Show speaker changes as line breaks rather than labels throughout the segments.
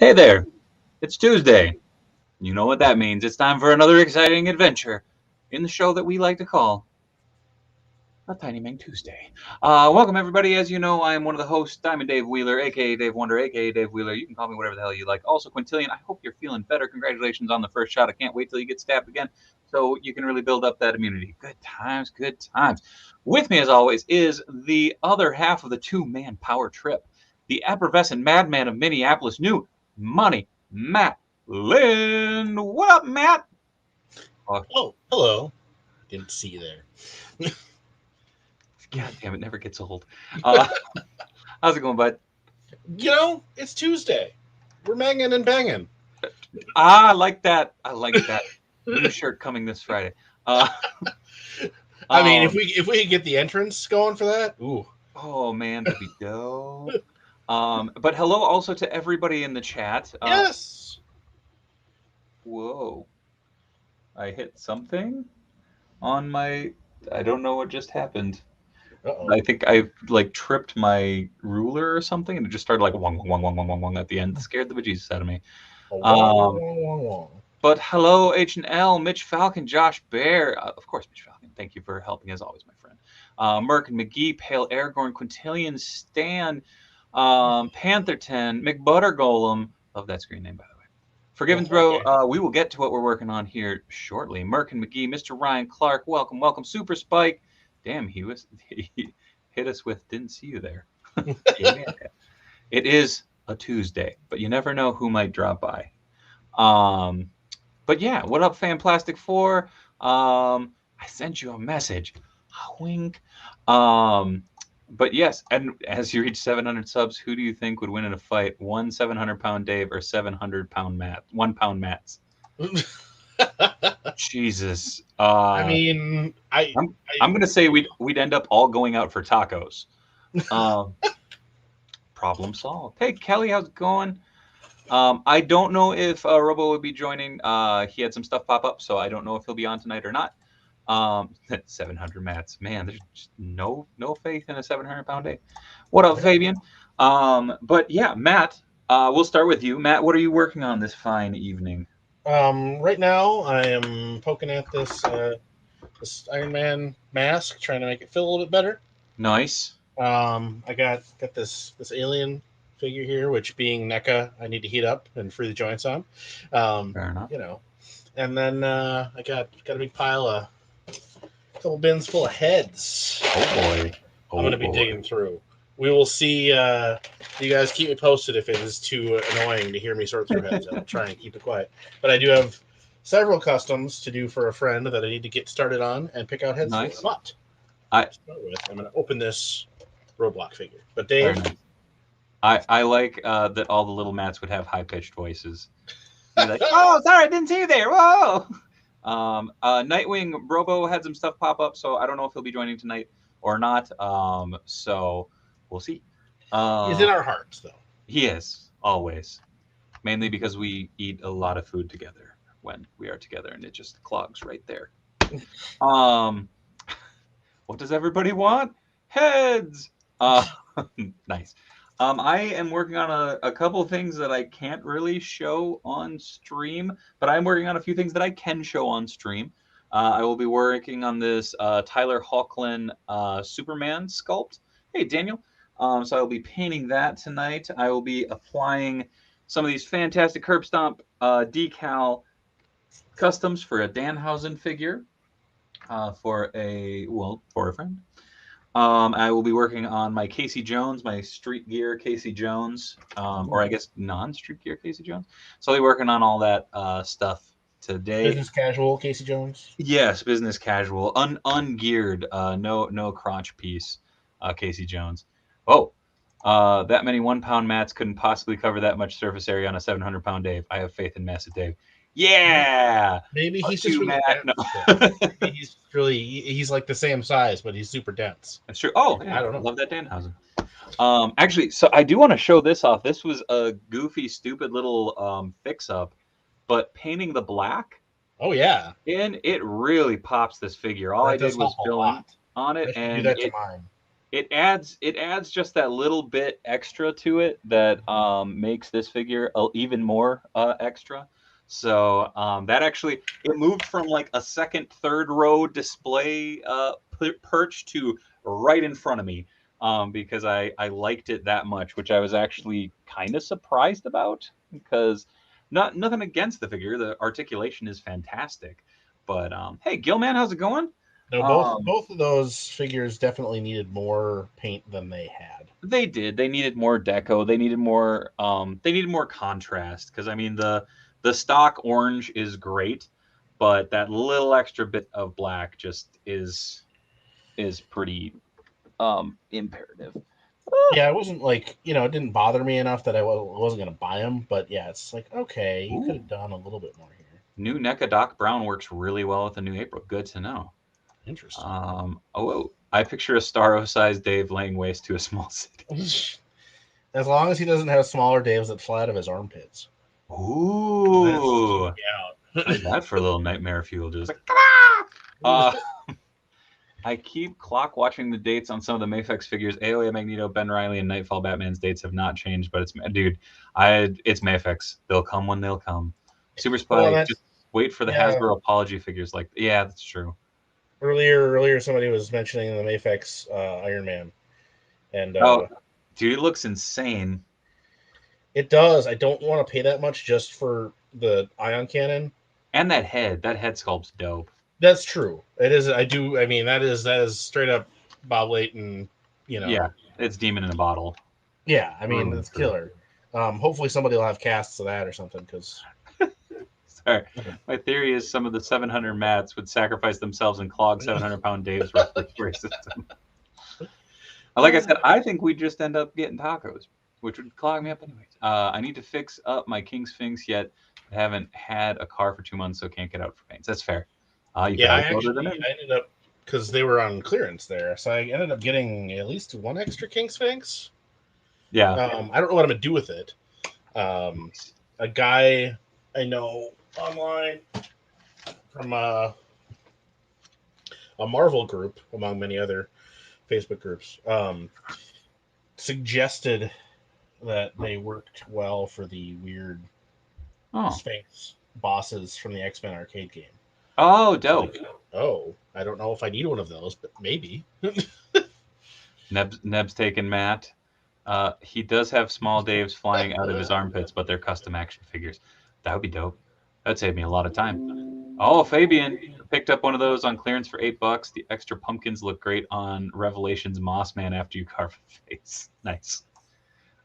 Hey there, it's Tuesday. You know what that means. It's time for another exciting adventure in the show that we like to call A Tiny Meng Tuesday. Welcome, everybody. As you know, I am one of the hosts, Diamond Dave Wheeler, a.k.a. Dave Wonder, a.k.a. Dave Wheeler. You can call me whatever the hell you like. Also, Quintillion, I hope you're feeling better. Congratulations on the first shot. I can't wait till you get stabbed again so you can really build up that immunity. Good times, good times. With me, as always, is the other half of the two-man power trip, the effervescent madman of Minneapolis, New Money, Matt Lynn. What up, Matt?
Oh, hello. Didn't see you there.
God damn, it never gets old. Uh, how's it going, bud?
It's Tuesday. We're manging and banging.
I like that. I like that. New shirt coming this Friday. Uh,
I mean,
um,
if we could get the entrance going for that, ooh.
oh man, that'd be dope. But hello also to everybody in the chat.
Yes.
Whoa, I hit something on my. I don't know what just happened.
Uh-oh.
I think I like tripped my ruler or something, and it just started like wong wong wong wong wong wong at the end. Scared the bejesus out of me.
Wong,
Um,
wong, wong, wong.
But hello, H&L, Mitch Falcon, Josh Bear. Of course, Mitch Falcon. Thank you for helping, as always, my friend. Merck and McGee, Pale Aragorn, Quintillion, Stan, Pantherton, McButter Golem. Love that screen name, by the way. Forgivens, bro.
Okay.
We will get to what we're working on here shortly. Merck and McGee, Mr. Ryan Clark, welcome, welcome. Super Spike. Damn, he hit us with didn't see you there. Yeah. It is a Tuesday, but you never know who might drop by. Um, but yeah, what up, Fan Plastic 4? I sent you a message. Wink. But yes, and as you reach 700 subs, who do you think would win in a fight? One 700-pound Dave or 700-pound Matt? 1 pound Matts. Jesus.
I mean,
I'm gonna say we'd end up all going out for tacos. Um, problem solved. Hey Kelly, how's it going? I don't know if Robo will be joining. He had some stuff pop up, so I don't know if he'll be on tonight or not. 700 mats, man. There's just no faith in a 700-pound day. What up, Fabian? But yeah, Matt. We'll start with you, Matt. What are you working on this fine evening?
right now I am poking at this Iron Man mask, trying to make it feel a little bit better.
Nice.
I got this alien figure here, which being NECA, I need to heat up and free the joints on.
Fair enough.
And then I got a big pile of couple bins full of heads.
Oh boy.
I'm going to be digging through. We will see. You guys keep me posted if it is too annoying to hear me sort through heads. I'll try and keep it quiet. But I do have several customs to do for a friend that I need to get started on and pick out heads
Nice.
for. But
I-
to start with, I'm going to open this Roblox figure. But Dave,
I like that all the little Matts would have high pitched voices. Be like, oh, sorry, I didn't see you there. Whoa. Nightwing Robo had some stuff pop up, so I don't know if he'll be joining tonight or not. So we'll see.
he's in our hearts, though.
He is always, mainly because we eat a lot of food together when we are together, and it just clogs right there. What does everybody want? Heads. Nice. I am working on a couple of things that I can't really show on stream, but I'm working on a few things that I can show on stream. I will be working on this Tyler Hoechlin Superman sculpt. Hey, Daniel. So I will be painting that tonight. I will be applying some of these fantastic Curb Stomp decal customs for a Danhausen figure for a friend. I will be working on my Casey Jones, my Street Gear Casey Jones, or I guess non-Street Gear Casey Jones. So I'll be working on all that stuff today.
Business casual Casey Jones.
Yes, business casual, ungeared, no crotch piece, Casey Jones. Oh, that many 1 pound mats couldn't possibly cover that much surface area on a 700-pound Dave. I have faith in Massive Dave. Yeah.
Maybe he's just really
Matt.
dense. No. Maybe he's like the same size, but he's super dense.
That's true. Oh, yeah,
I don't know.
Love that Danhausen. Actually, so I do want to show this off. This was a goofy, stupid little fix-up, but painting the black.
Oh yeah,
and it really pops this figure. All I did was fill in on it, and it adds just that little bit extra to it that makes this figure even more extra. So that actually it moved from like a second, third row display perch to right in front of me because I liked it that much, which I was actually kind of surprised about because nothing against the figure. The articulation is fantastic. But hey, Gilman, how's it going?
No,
Um,
both of those figures definitely needed more paint than they had.
They did. They needed more deco. They needed more. They needed more contrast because I mean the stock orange is great, but that little extra bit of black just is pretty imperative.
Yeah, it wasn't like, it didn't bother me enough that I wasn't going to buy them. But yeah, it's like, okay, you could
Ooh,
have done a little bit more here.
new NECA Doc Brown works really well with the new April. Good to know.
Interesting.
I picture a Starro-sized Dave laying waste to a small city.
As long as he doesn't have smaller Daves that fly out of his armpits. That's
Ooh,
out.
how's that for a little nightmare fuel? Just like, I keep clock watching the dates on some of the Mafex figures. AOA Magneto, Ben Riley, and Nightfall Batman's dates have not changed, but it's Mafex. They'll come when they'll come. Super
Well,
Spy, just wait for the
yeah.
Hasbro apology figures. Like, yeah, that's true.
Earlier, somebody was mentioning the Mafex Iron Man, and
Oh, dude, it looks insane.
it does. I don't want to pay that much just for the ion cannon.
And that head sculpt's dope.
That's true. It is. I do. I mean, that is straight up Bob Layton.
Yeah, it's Demon in a Bottle.
Yeah. I mean,
True,
it's
true.
killer. Hopefully, somebody will have casts of that or something. Because
Sorry. My theory is some of the 700 mats would sacrifice themselves and clog 700-pound Dave's respiratory system. Like I said, I think we'd just end up getting tacos, which would clog me up anyways. I need to fix up my King Sphinx yet. I haven't had a car for 2 months, so can't get out for paints. That's fair. You could
yeah,
always order them in.
I ended up because they were on clearance there, so I ended up getting at least one extra King Sphinx.
Yeah.
I don't know what I'm gonna do with it. A guy I know online from a Marvel group, among many other Facebook groups, suggested that they worked well for the weird
Oh.
Sphinx bosses from the X-Men arcade game.
Oh,
It's
dope.
like, oh, I don't know if I need one of those, but maybe.
Neb's taking Matt. He does have small Daves flying out of his armpits, but they're custom action figures. That would be dope. That'd save me a lot of time. Oh, Fabian picked up one of those on clearance for $8. The extra pumpkins look great on Revelations Moss Man after you carve a face. Nice.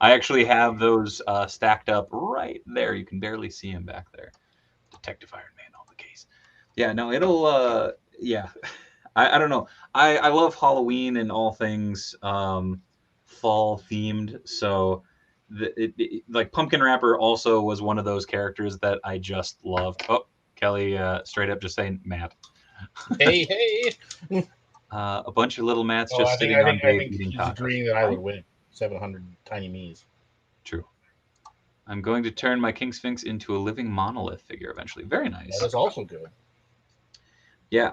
I actually have those stacked up right there. You can barely see him back there. Detective Iron Man on the case. Yeah, no, it'll. Yeah, I don't know. I love Halloween and all things fall themed. So like Pumpkin Wrapper also was one of those characters that I just loved. Oh, Kelly, straight up just saying Matt.
Hey.
A bunch of little Mats
Oh,
just sitting on
I
Dave
think
eating
he's
tacos.
agreeing that I would win. 700 tiny me's.
True. I'm going to turn my King Sphinx into a living monolith figure eventually. Very nice.
That is also good.
Yeah,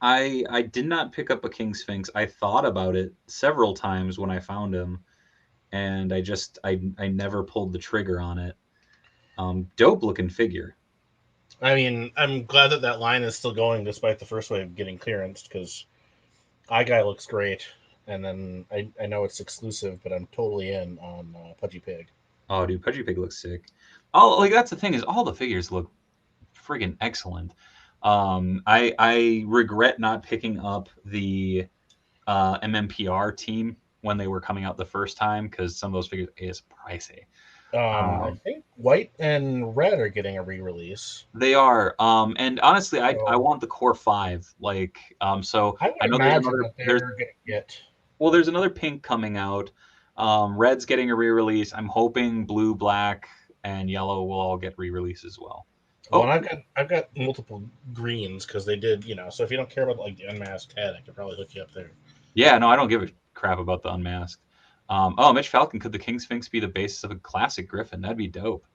I did not pick up a King Sphinx. I thought about it several times when I found him, and I never pulled the trigger on it. Dope looking figure.
I mean, I'm glad that line is still going despite the first wave getting clearanced because Guy looks great. And then I know it's exclusive, but I'm totally in on Pudgy Pig.
Oh, dude, Pudgy Pig looks sick. All like that's the thing is all the figures look friggin' excellent. I regret not picking up the MMPR team when they were coming out the first time because some of those figures is pricey.
I think white and red are getting a re-release.
They are, and honestly, I
So
want the core five. Like, so
I
I
would
know
imagine that
there's
they're going to get.
there's another pink coming out. Red's getting a re-release. I'm hoping blue, black, and yellow will all get re-release as well.
Well,
Oh,
and I've got multiple greens because they did, So if you don't care about like the unmasked head, I could probably hook you up there.
yeah, no, I don't give a crap about the unmasked. Mitch Falcon, could the King Sphinx be the basis of a classic Griffin? That'd be dope.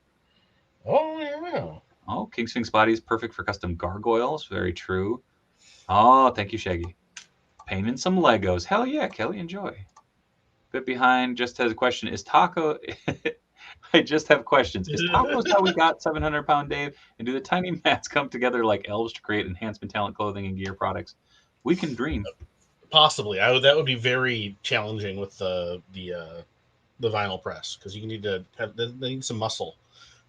Oh, I don't know.
Oh, King Sphinx body is perfect for custom gargoyles. Very true. Oh, thank you, Shaggy. Painting some Legos. Hell yeah, Kelly, enjoy. Bit behind just has a question. Is Taco I just have questions. Is Tacos how we got 700-pound Dave? And do the tiny mats come together like elves to create enhancement talent clothing and gear products? We can dream.
Possibly, that would be very challenging with the vinyl press because you need to have they need some muscle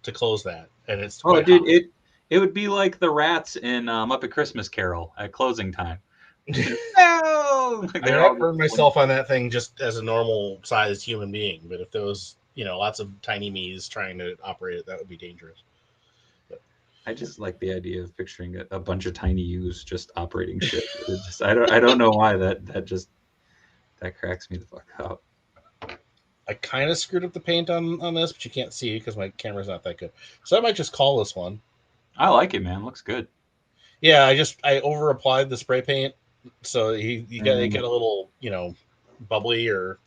to close that, and it's
Oh,
quite
dude,
hot.
it would be like the rats in Muppet Christmas Carol at closing time. No, like
I
they're
mean,
all
I've
just
burned myself on that thing just as a normal sized human being, but if there was lots of tiny me's trying to operate it, that would be dangerous.
I just like the idea of picturing a bunch of tiny U's just operating shit. I don't know why that cracks me the fuck up.
I kind of screwed up the paint on this, but you can't see because my camera's not that good. So I might just call this one.
I like it, man. Looks good.
Yeah, I over applied the spray paint, so you got it
And
get a little bubbly or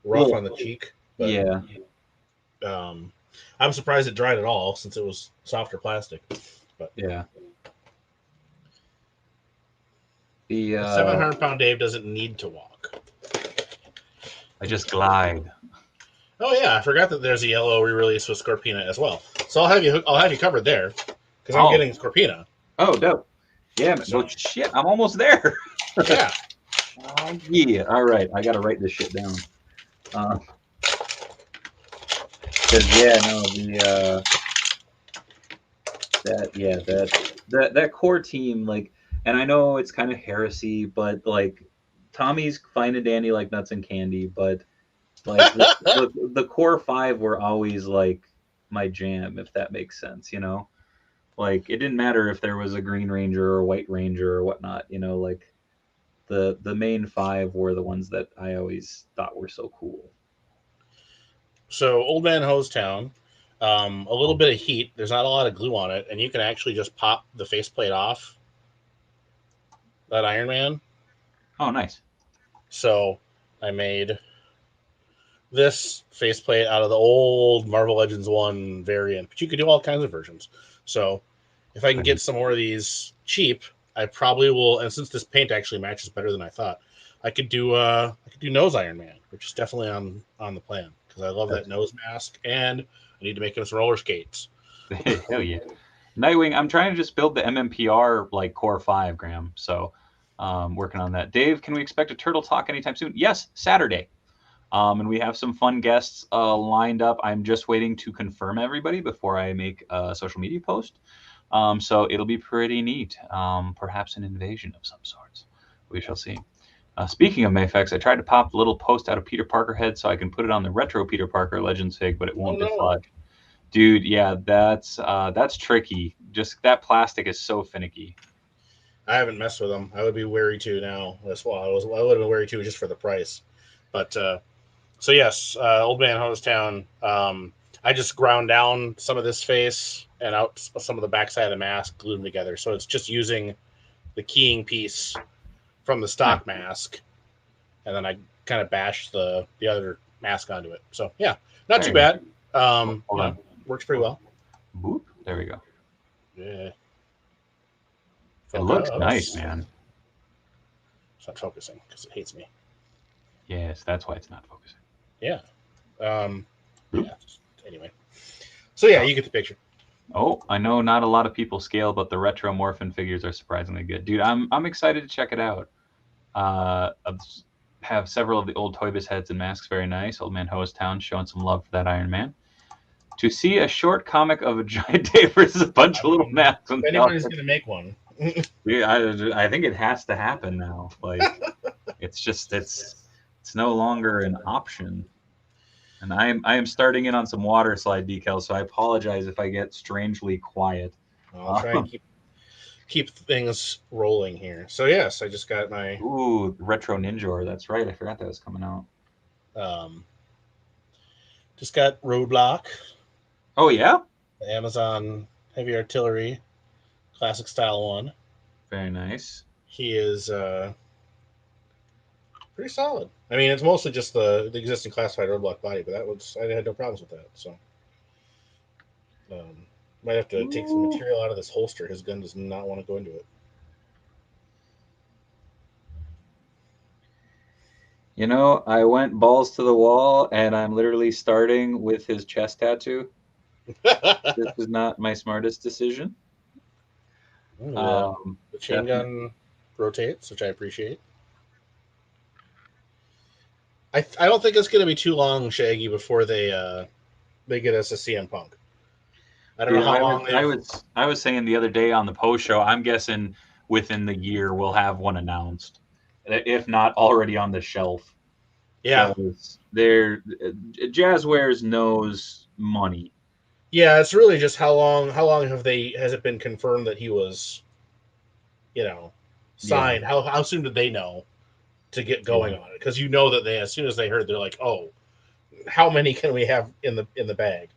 rough on the cheek. But
yeah,
um, I'm surprised it dried at all since it was softer plastic. But
yeah. The
700-pound Dave doesn't need to walk.
I just glide.
Oh yeah, I forgot that there's a yellow re-release with Scorpina as well. So I'll have you covered there because I'm
Oh,
getting Scorpina.
oh, dope. Yeah, man.
So
Well, shit, I'm almost there.
yeah,
Yeah. All right, I gotta write this shit down. Uh, Cause yeah, no, that core team, like, and I know it's kind of heresy, but like, Tommy's fine and dandy like nuts and candy, but like the core five were always like my jam, if that makes sense, you know. Like it didn't matter if there was a Green Ranger or a White Ranger or whatnot, you know. Like the main five were the ones that I always thought were so cool.
so Old Man Hosetown, a little bit of heat. There's not a lot of glue on it, and you can actually just pop the faceplate off that Iron Man.
Oh, nice.
So I made this faceplate out of the old Marvel Legends 1 variant, but you could do all kinds of versions. So if I can get some more of these cheap, I probably will. And since this paint actually matches better than I thought, I could do nose Iron Man, which is definitely on the plan because I love that nose mask, and I need to make him some roller skates.
Hell yeah. Nightwing, I'm trying to just build the MMPR like core 5, Graham. So working on that. Dave, can we expect a turtle talk anytime soon? Yes, Saturday. And we have some fun guests lined up. I'm just waiting to confirm everybody before I make a social media post. So it'll be pretty neat. Perhaps an invasion of some sorts. We shall see. Speaking of Mayfex, I tried to pop a little post out of Peter Parker head so I can put it on the retro Peter Parker Legends fig, but it
Oh
won't
no!
dislodge. Dude, yeah, that's tricky. Just that plastic is so finicky.
I haven't messed with them. I would be wary too now. That's why I would have been wary too just for the price. But so yes, Old Man Hosetown. I just ground down some of this face and out some of the backside of the mask, glued them together. So it's just using the keying piece from the
Nice.
stock mask, and then I kind of bashed the other mask onto it. So yeah, not too
There you
bad.
go. Hold on.
Works pretty well.
Boop. There we go.
Yeah,
It looks nice,
focus.
man.
It's not focusing because it hates me.
Yes, that's why it's not focusing.
Yeah.
Boop.
Yeah. Anyway. So yeah,
Oh,
you get the picture.
oh, I know not a lot of people scale, but the retro Morphin figures are surprisingly good. Dude, I'm excited to check it out. Have several of the old Toy Biz heads and masks, very nice. Old Man Town showing some love for that Iron Man. To see a short comic of a giant Dave versus a bunch
I
of little
mean,
masks.
if anybody's gonna make one,
Dude, I think it has to happen now. Like, it's no longer an option. And I am starting in on some water slide decals, so I apologize if I get strangely quiet.
I'll try and keep things rolling here. So yes, I just got my
Retro Ninja. That's right. I forgot that was coming out.
um, just got Roadblock,
Oh yeah,
the Amazon Heavy Artillery Classic Style one.
very nice.
He is pretty solid. I mean, it's mostly just the existing classified Roadblock body, but I had no problems with that. So might have to take some
Ooh.
material out of this holster. His gun does not want to go into it.
You know, I went balls to the wall, and I'm literally starting with his chest tattoo. This is not my smartest decision.
the,
Um,
the chain
definitely.
gun rotates, which I appreciate. I don't think it's going to be too long, Shaggy, before they get us a CM Punk. I don't know
Dude,
how
I was
long
I
they've.
was I was saying the other day on the post show, I'm guessing within the year we'll have one announced, if not already on the shelf,
Yeah,
because they're Jazzwares knows money.
yeah. It's really just how long. How long have they? Has it been confirmed that he was, you know,
Yeah,
signed? How soon did they know to get going
yeah,
on it? Because you know that they, as soon as they heard, they're like, oh, how many can we have in the bag?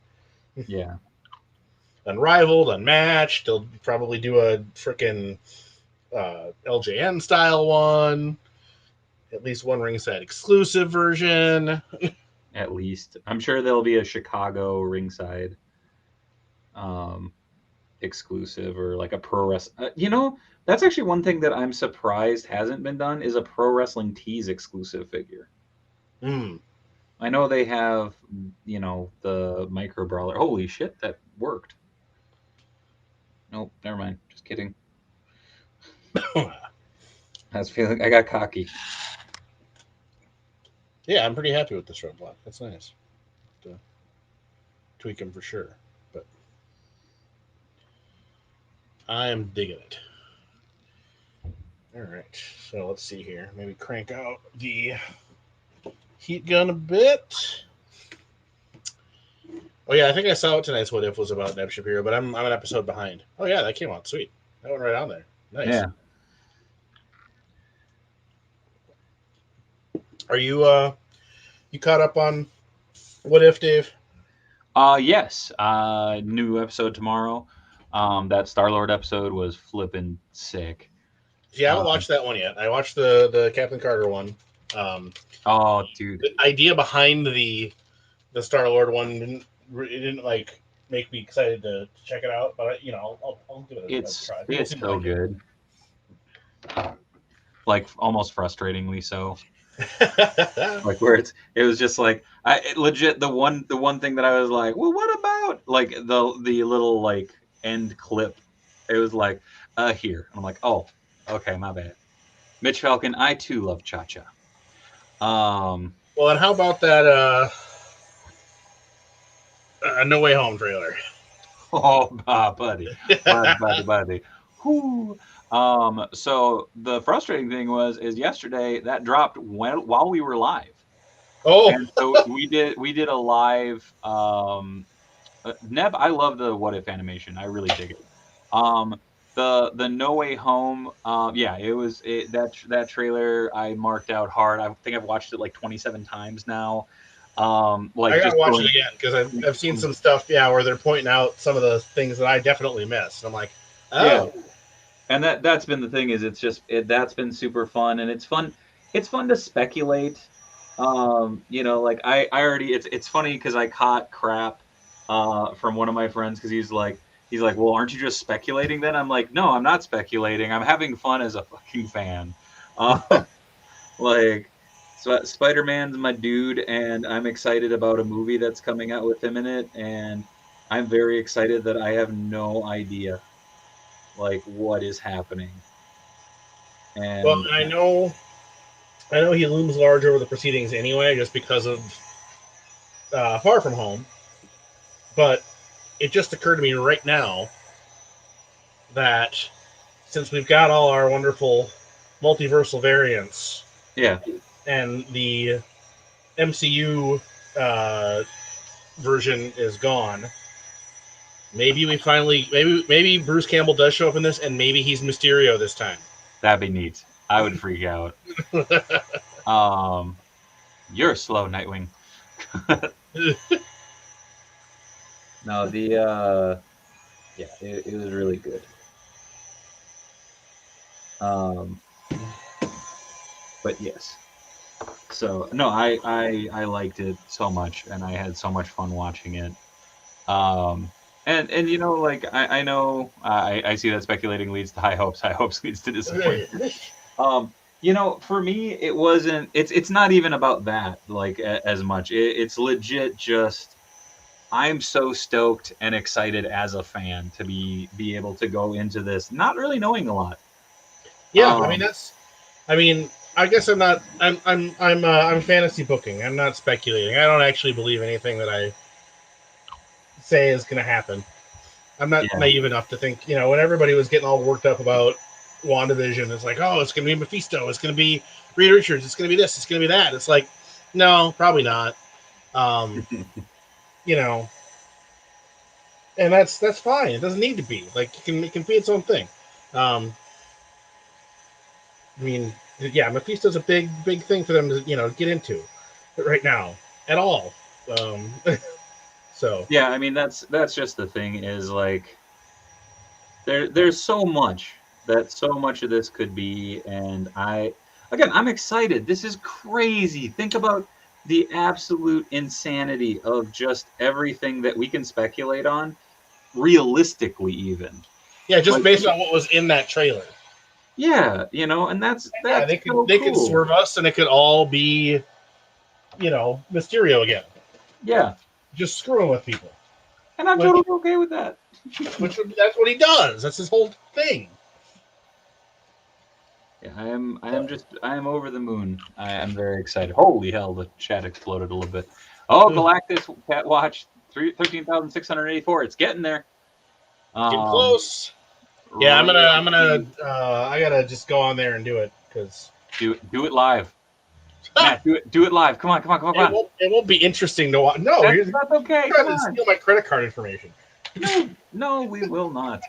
yeah.
Unrivaled, unmatched. They'll probably do a freaking LJN style one. At least one ringside exclusive version.
At least I'm sure there'll be a Chicago ringside um, exclusive or like a pro wrestling. That's actually one thing that I'm surprised hasn't been done is a pro wrestling tees exclusive figure.
Hmm.
I know they have, the micro brawler. Holy shit, that worked. Nope, never mind. Just kidding. I was feeling I got cocky.
Yeah, I'm pretty happy with this roadblock. That's nice. To tweak him for sure. But I am digging it. All right. So let's see here. Maybe crank out the heat gun a bit. Oh yeah, I think I saw what tonight's what if was about Neb Shapiro, but I'm an episode behind. Oh yeah, that came out sweet. That went right on there. Nice.
Yeah.
Are you caught up on what if, Dave?
Yes. New episode tomorrow. That Star Lord episode was flipping sick.
See, I haven't
Um,
watched that one yet. I watched the Captain Carter one. Um,
oh, dude,
the idea behind the Star Lord one it didn't like make me excited to check it out, but I'll give it a
it's
try. People
it's
seem to
so
like
good. Like almost frustratingly so.
it.
Like where it was just like legit the one thing that I was like, well, what about like the little like end clip? It was like, here. I'm like, oh, okay, my bad. Mitch Falcon, I too love Cha Cha. Um,
Well, and how about that No Way Home trailer?
oh, buddy, buddy. Whoo. So the frustrating thing is yesterday that dropped while we were live,
Oh,
and so we did a live. Neb, I love the what if animation. I really dig it. Um, the No Way Home. Yeah, that trailer I marked out hard. I think I've watched it like 27 times now.
I
Like
gotta
just
watch it
going.
again because I've seen some stuff, yeah, where they're pointing out some of the things that I definitely missed. And I'm like,
Yeah,
oh,
and that's been the thing is that's been super fun and it's fun to speculate. Like I already it's funny because I caught crap from one of my friends because he's like, well, aren't you just speculating then? I'm like, no, I'm not speculating, I'm having fun as a fucking fan. uh, like Spider-Man's my dude, and I'm excited about a movie that's coming out with him in it, and I'm very excited that I have no idea like what is happening.
well,
And
I know he looms large over the proceedings anyway, just because of Far From Home. But it just occurred to me right now that since we've got all our wonderful multiversal variants
yeah,
and the MCU uh, version is gone, maybe we finally maybe Bruce Campbell does show up in this, and maybe he's Mysterio this time.
that'd be neat. I would freak out. Um, you're slow, Nightwing. No, yeah, it was really good. Um, but yes. So no, I liked it so much, and I had so much fun watching it. Um, and like I know I see that speculating leads to high hopes. High hopes leads to disappointment. Um, For me, it wasn't. It's not even about that like as much. It's legit just I'm so stoked and excited as a fan to be able to go into this not really knowing a lot.
Yeah, I mean that's. I mean, I guess I'm not. I'm fantasy booking. I'm not speculating. I don't actually believe anything that I say is going to happen. I'm not
Yeah.
naive enough to think. When everybody was getting all worked up about WandaVision, it's like, oh, it's going to be Mephisto. It's going to be Reed Richards. It's going to be this. It's going to be that. It's like, no, probably not. Um, you know, and that's fine. It doesn't need to be like it can be its own thing. Um, I mean, yeah, Mephisto's a big thing for them to get into right now at all. Um, so
Yeah, I mean that's just the thing is like there's so much that so much of this could be, and I'm excited. This is crazy. Think about the absolute insanity of just everything that we can speculate on, realistically even.
yeah, just
Like
based on what was in that trailer.
yeah, and
Yeah,
that's
they could
so
they could
cool.
swerve us, and it could all be Mysterio again,
Yeah,
just screwing with people.
and I'm
Like,
totally okay with that.
that's what he does. That's his whole thing.
Yeah, I am over the moon. I am very excited. Holy hell, the chat exploded a little bit. Oh, Galactus Cat Watch 13,684. It's getting there.
Getting
Um,
close. Yeah,
Royalty.
I gotta just go on there and do it because
Do it live. Matt, do it live. Come on, come on, come on, come on.
it won't be interesting to watch. No,
That's
you're
that's okay. Come
trying to
on.
steal my credit card information.
No, we will not.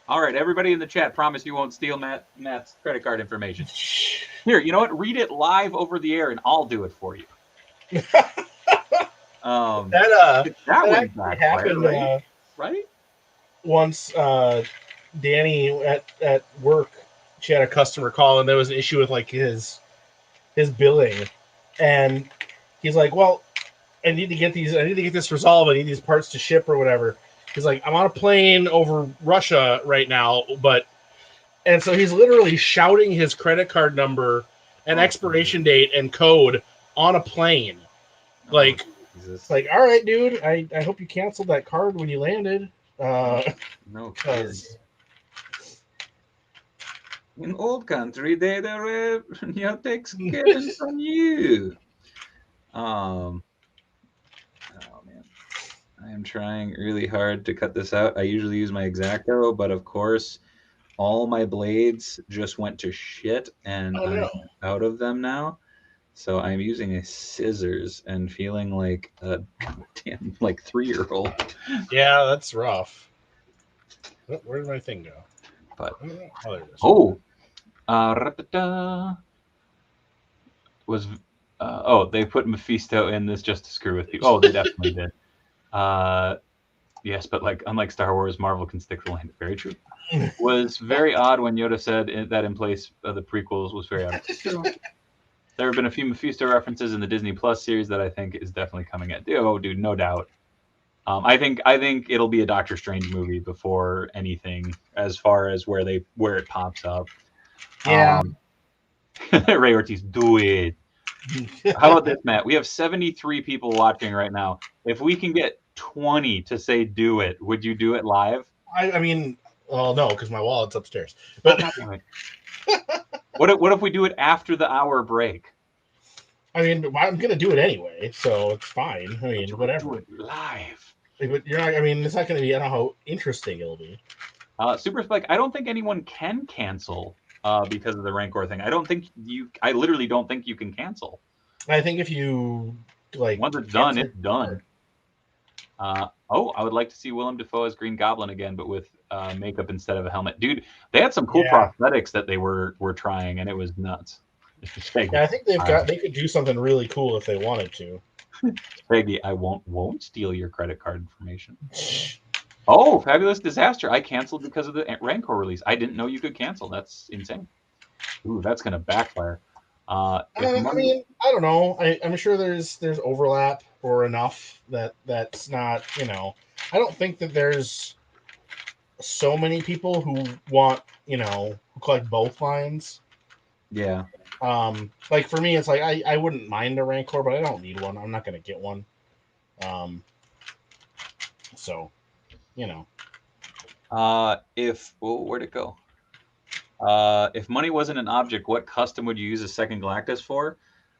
All right, everybody in the chat, promise you won't steal Matt's credit card information. Here, you know what? Read it live over the air, and I'll do it for you.
That
That wouldn't
actually
backfire,
happened
right? Right?
once. Danny at work, she had a customer call, and there was an issue with like his billing, and he's like, "Well, I need to get this resolved. I need these parts to ship or whatever." He's like, "I'm on a plane over Russia right now, but," and so he's literally shouting his credit card number and expiration date and code on a plane. Like,
Jesus.
like, all right, dude. I hope you canceled that card when you landed.
No kidding.
Because
In old country, they takes kidding from you. Um, oh man, I am trying really hard to cut this out. I usually use my X-Acto, but of course, all my blades just went to shit, and
oh
I'm
no,
out of them now. So I'm using a scissors and feeling like a damn like 3-year-old.
yeah, that's rough. Where did my thing go?
But
Oh, there it is.
oh, was they put Mephisto in this just to screw with you. Oh, they definitely did. Yes, but like unlike Star Wars, Marvel can stick the landing. Very true. Was very odd when Yoda said that in place of the prequels was very odd. There have been a few Mephisto references in the Disney Plus series that I think is definitely coming at. Oh, dude, no doubt. I think it'll be a Doctor Strange movie before anything, as far as where it pops up.
Yeah.
Ray Ortiz, do it. How about this, Matt? We have 73 people watching right now. If we can get 20 to say do it, would you do it live?
I mean, well, no, because my wallet's upstairs. But
What if we do it after the hour break?
I mean, I'm gonna do it anyway, so it's fine. I mean, whatever.
Do it live.
But you're not. I mean, it's not gonna be. I don't know how interesting it'll be.
Super Spike. I don't think anyone can cancel because of the Rancor thing. I literally don't think you can cancel.
I think if you like
once it's done, it's done. I would like to see Willem Dafoe as Green Goblin again, but with makeup instead of a helmet. Dude, they had some cool prosthetics that they were trying, and it was nuts.
Yeah, I think they could do something really cool if they wanted to.
Peggy, I won't steal your credit card information. Oh, Fabulous Disaster! I canceled because of the Rancor release. I didn't know you could cancel. That's insane. Ooh, that's gonna backfire.
I mean, I don't know. I'm sure there's overlap or enough that's not. I don't think that there's so many people who want who collect both lines.
Yeah.
Like for me, it's like I wouldn't mind a Rancor, but I don't need one. I'm not gonna get one. So, you know.
Where'd it go? If money wasn't an object, what custom would you use a second Galactus for?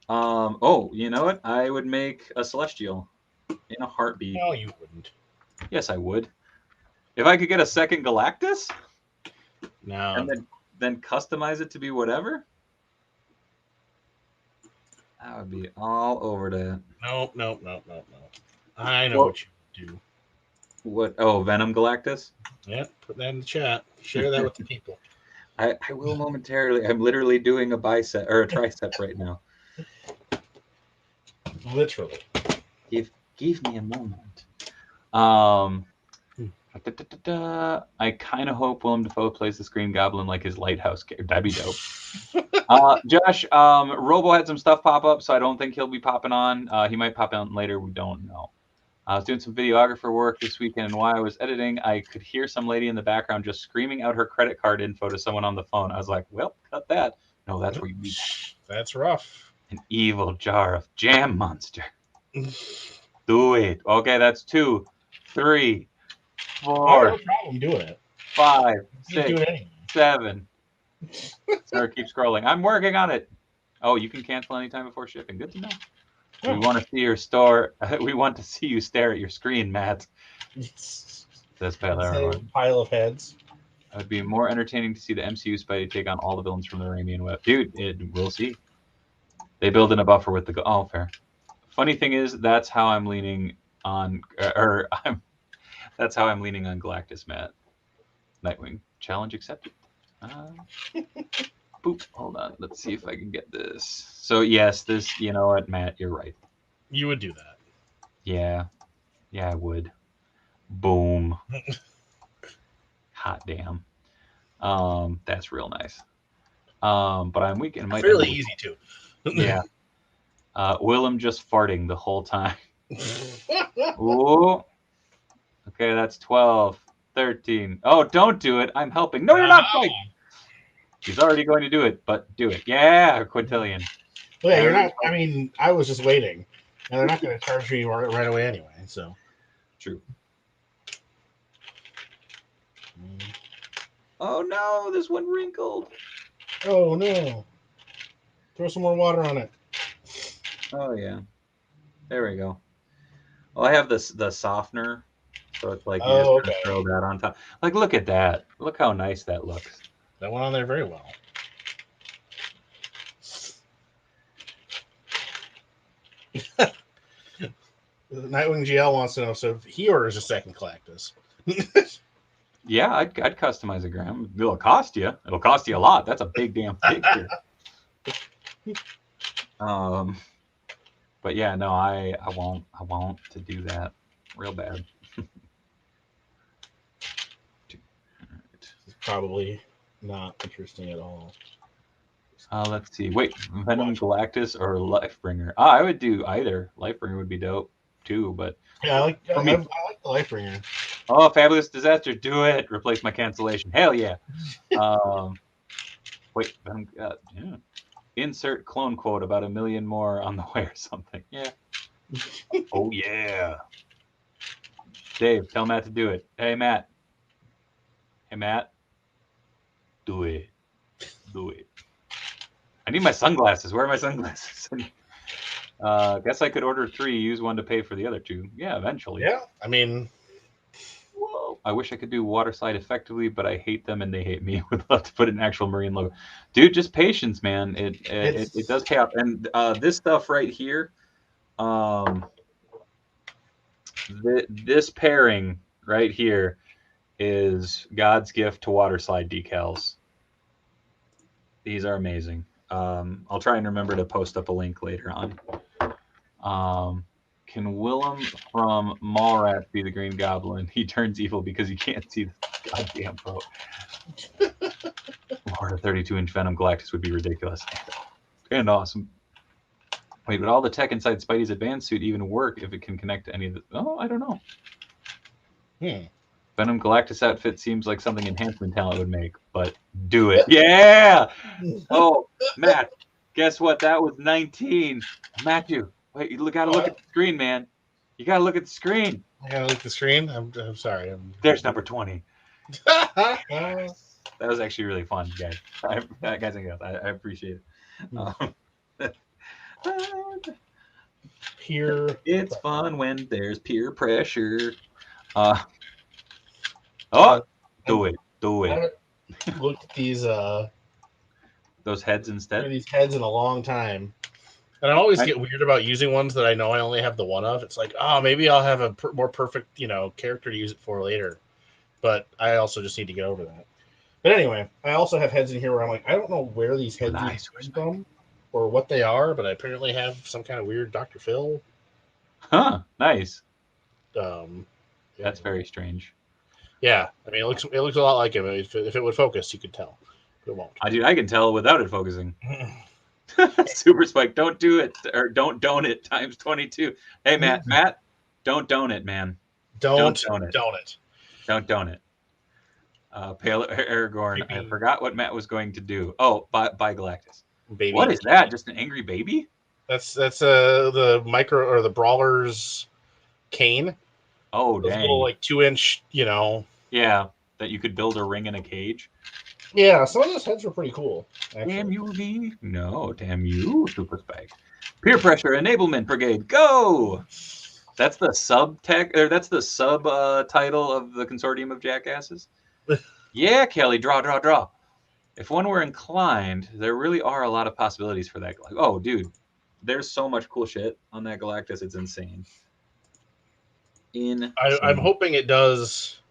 Oh, you know what? I would make a Celestial in a heartbeat.
No, you wouldn't.
Yes, I would. If I could get a second Galactus
No.
and then customize it to be whatever, I would be all over that.
Nope. I know
Well,
what you do.
what? Oh, Venom Galactus.
Yep, put that in the chat. Share that with the people.
I will momentarily. I'm literally doing a bicep or a tricep right now.
Literally.
Give me a moment. Um,
Hmm.
I kind of hope Willem Dafoe plays the Green Goblin like his lighthouse character. That'd be dope. Josh, Robo had some stuff pop up, so I don't think he'll be popping on. He might pop on later. We don't know. I was doing some videographer work this weekend, and while I was editing, I could hear some lady in the background just screaming out her credit card info to someone on the phone. I was like, well, cut that. No, that's where you leave that.
That's rough.
An evil jar of jam monster. Do it. Okay, that's 2, 3,
I have
4,
no problem doing it.
5,
Just do
6,
it anyway.
7. Sorry, keep scrolling. I'm working on it. Oh, you can cancel anytime before shipping. Good to know.
Oh.
We want to see your store. We want to see you stare at your screen, Matt. Says
Pile of heads.
It would be more entertaining to see the MCU Spidey take on all the villains from the Raimian web. Dude, we'll see. They build in a buffer with the... Oh, fair. Funny thing is, that's how I'm leaning on... that's how I'm leaning on Galactus, Matt. Nightwing. Challenge accepted. Boop. Hold on. Let's see if I can get this. So, yes, this... You know what, Matt? You're right.
You would do that.
Yeah. Yeah, I would. Boom. Hot damn. That's real nice. But I'm weak and might
fairly easy too.
Yeah. Willem just farting the whole time. Ooh. Okay, that's 12, 13. Oh, don't do it. I'm helping. No, you're not fighting. He's already going to do it, but do it. Yeah, Quintillion.
Well, yeah, you're not. I mean, I was just waiting, and they're not going to charge me right away anyway. So
true. Oh no, this one wrinkled.
Oh no! Throw some more water on it.
Oh yeah, there we go. Well, I have this the softener, so it's like you just
okay.
throw that on top. Like, look at that. Look how nice that looks.
That went on there very well. Nightwing GL wants to know, so if he orders a second Galactus.
Yeah, I'd customize a gram. It'll cost you. It'll cost you a lot. That's a big damn figure. But yeah, no, I want to do that real bad.
Probably not interesting at all.
Let's see. Wait, Venom Galactus or Lifebringer? I would do either. Lifebringer would be dope too, but
yeah, I like the Lifebringer.
Oh, Fabulous Disaster, do it! Replace my cancellation. Hell yeah. Wait, yeah. Insert clone quote about 1 million more on the way or something. Yeah. Oh yeah. Dave, tell Matt to do it. Hey Matt. Hey Matt. Do it. Do it. I need my sunglasses. Where are my sunglasses? Guess I could order 3, use 1 to pay for the other 2. Yeah, eventually.
Yeah, I mean,
whoa. I wish I could do water slide effectively, but I hate them and they hate me. Would love to put an actual marine logo. Dude, just patience, man. It does pay off. And this stuff right here, this pairing right here is God's gift to water slide decals. These are amazing. I'll try and remember to post up a link later on. Can Willem from Mallrats be the Green Goblin? He turns evil because he can't see the goddamn boat. Lord, a 32-inch Venom Galactus would be ridiculous. And awesome. Wait, but all the tech inside Spidey's advanced suit even work if it can connect to any of the... Oh, I don't know. Venom Galactus outfit seems like something Enhancement Talent would make, but do it. Yeah! Oh, Matt, guess what? That was 19. Matthew, wait, you gotta look at the screen, man. You gotta look at the screen.
I gotta look at the screen. I'm sorry.
There's number 20.
That
That was actually really fun, guys. Guys and girls, I appreciate it.
Peer.
It's fun when there's peer pressure. Oh, do it.
I haven't looked at these
Those heads instead.
these heads in a long time. And I always get weird about using ones that I know I only have the one of. It's like, oh, maybe I'll have a more perfect, character to use it for later. But I also just need to get over that. But anyway, I also have heads in here where I'm like, I don't know where these heads are from or what they are, but I apparently have some kind of weird Dr. Phil.
Huh, nice.
That's
very strange.
Yeah, I mean, it looks a lot like him. If it would focus, you could tell. But it won't.
I can tell without it focusing. Super Spike, don't do it, or don't it times 22. Hey, Matt, don't it, man.
Don't
it. Don't it. Pale Aragorn. I forgot what Matt was going to do. Oh, by Galactus.
Baby.
What is that? Just an angry baby?
That's the micro or the brawler's cane.
Oh,
those
dang.
little 2-inch,
Yeah, that you could build a ring in a cage.
Yeah, some of those heads were pretty cool. Actually.
Damn you, V. No, damn you, Super Spike. Peer Pressure Enablement Brigade, go! That's the that's the title of the Consortium of Jackasses. Yeah, Kelly, draw. If one were inclined, there really are a lot of possibilities for that. Oh, dude, there's so much cool shit on that Galactus. It's insane.
I'm hoping it does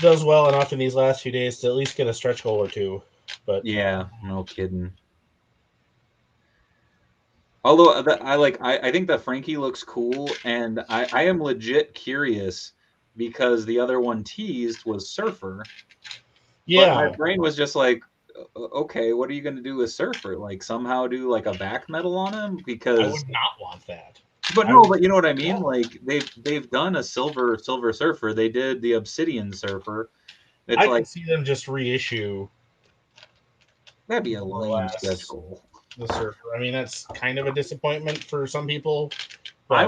well enough in these last few days to at least get a stretch goal or two. But
yeah, no kidding. Although I think that Frankie looks cool, and I am legit curious because the other one teased was Surfer.
Yeah,
but my brain was just like, okay, what are you going to do with Surfer? Like somehow do like a back metal on him? Because
I would not want that.
But no, but you know what I mean? Like they've done a silver Surfer. They did the Obsidian Surfer.
I can see them just reissue.
That'd be a lame stretch goal.
The Surfer. I mean, that's kind of a disappointment for some people.
I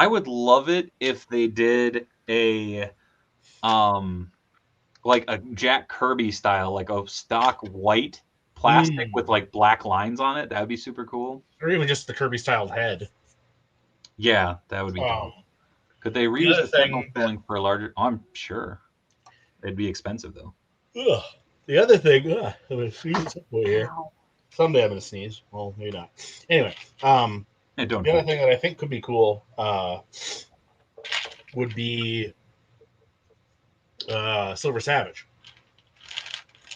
would love it if they did a like a Jack Kirby style, like a stock white plastic with like black lines on it. That'd be super cool.
Or even just the Kirby styled head.
Yeah, that would be dope. Could they reuse the signal filling for a larger? I'm sure. It'd be expensive though.
Ugh. The other thing, I'm gonna sneeze here. Someday I'm gonna sneeze. Well, maybe not. Anyway, the other thing that I think could be cool would be Silver Savage.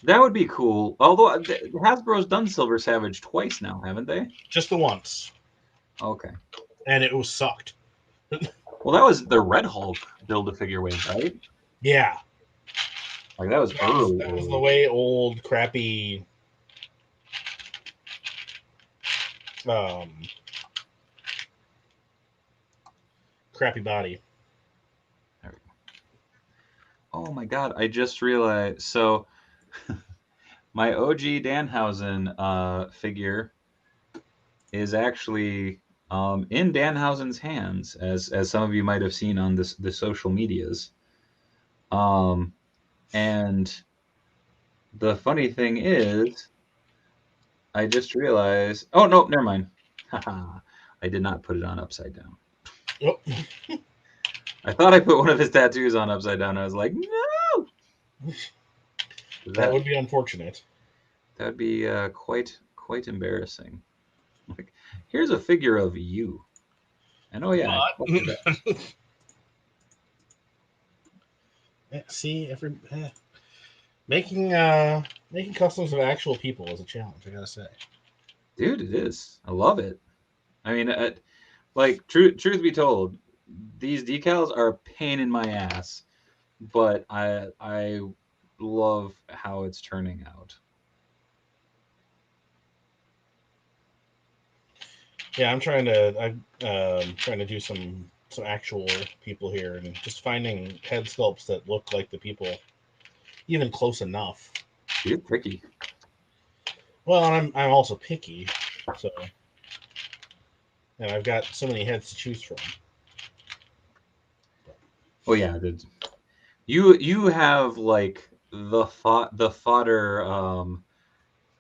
That would be cool. Although Hasbro's done Silver Savage twice now, haven't they?
Just the once.
Okay.
And it was sucked.
Well, that was the Red Hulk Build-A-Figure wave, right?
Yeah.
Like that was early.
That was the way old, crappy. Crappy body.
There we go. Oh my god! I just realized. So, my OG Danhausen figure is actually in Danhausen's hands, as some of you might have seen on the social medias. And the funny thing is, I just realized. Oh no, never mind. Haha, I did not put it on upside down.
Oh.
I thought I put one of his tattoos on upside down. I was like, no.
That would be unfortunate.
That would be quite embarrassing. Like, here's a figure of you. And oh yeah.
See, making customs of actual people is a challenge, I gotta say.
Dude, it is. I love it. I mean, like truth be told, these decals are a pain in my ass, but I love how it's turning out.
Yeah, I'm trying to do some some actual people here and just finding head sculpts that look like the people, even close enough.
You're tricky.
Well, and I'm also picky, so and I've got so many heads to choose from.
Oh yeah, you have like the fodder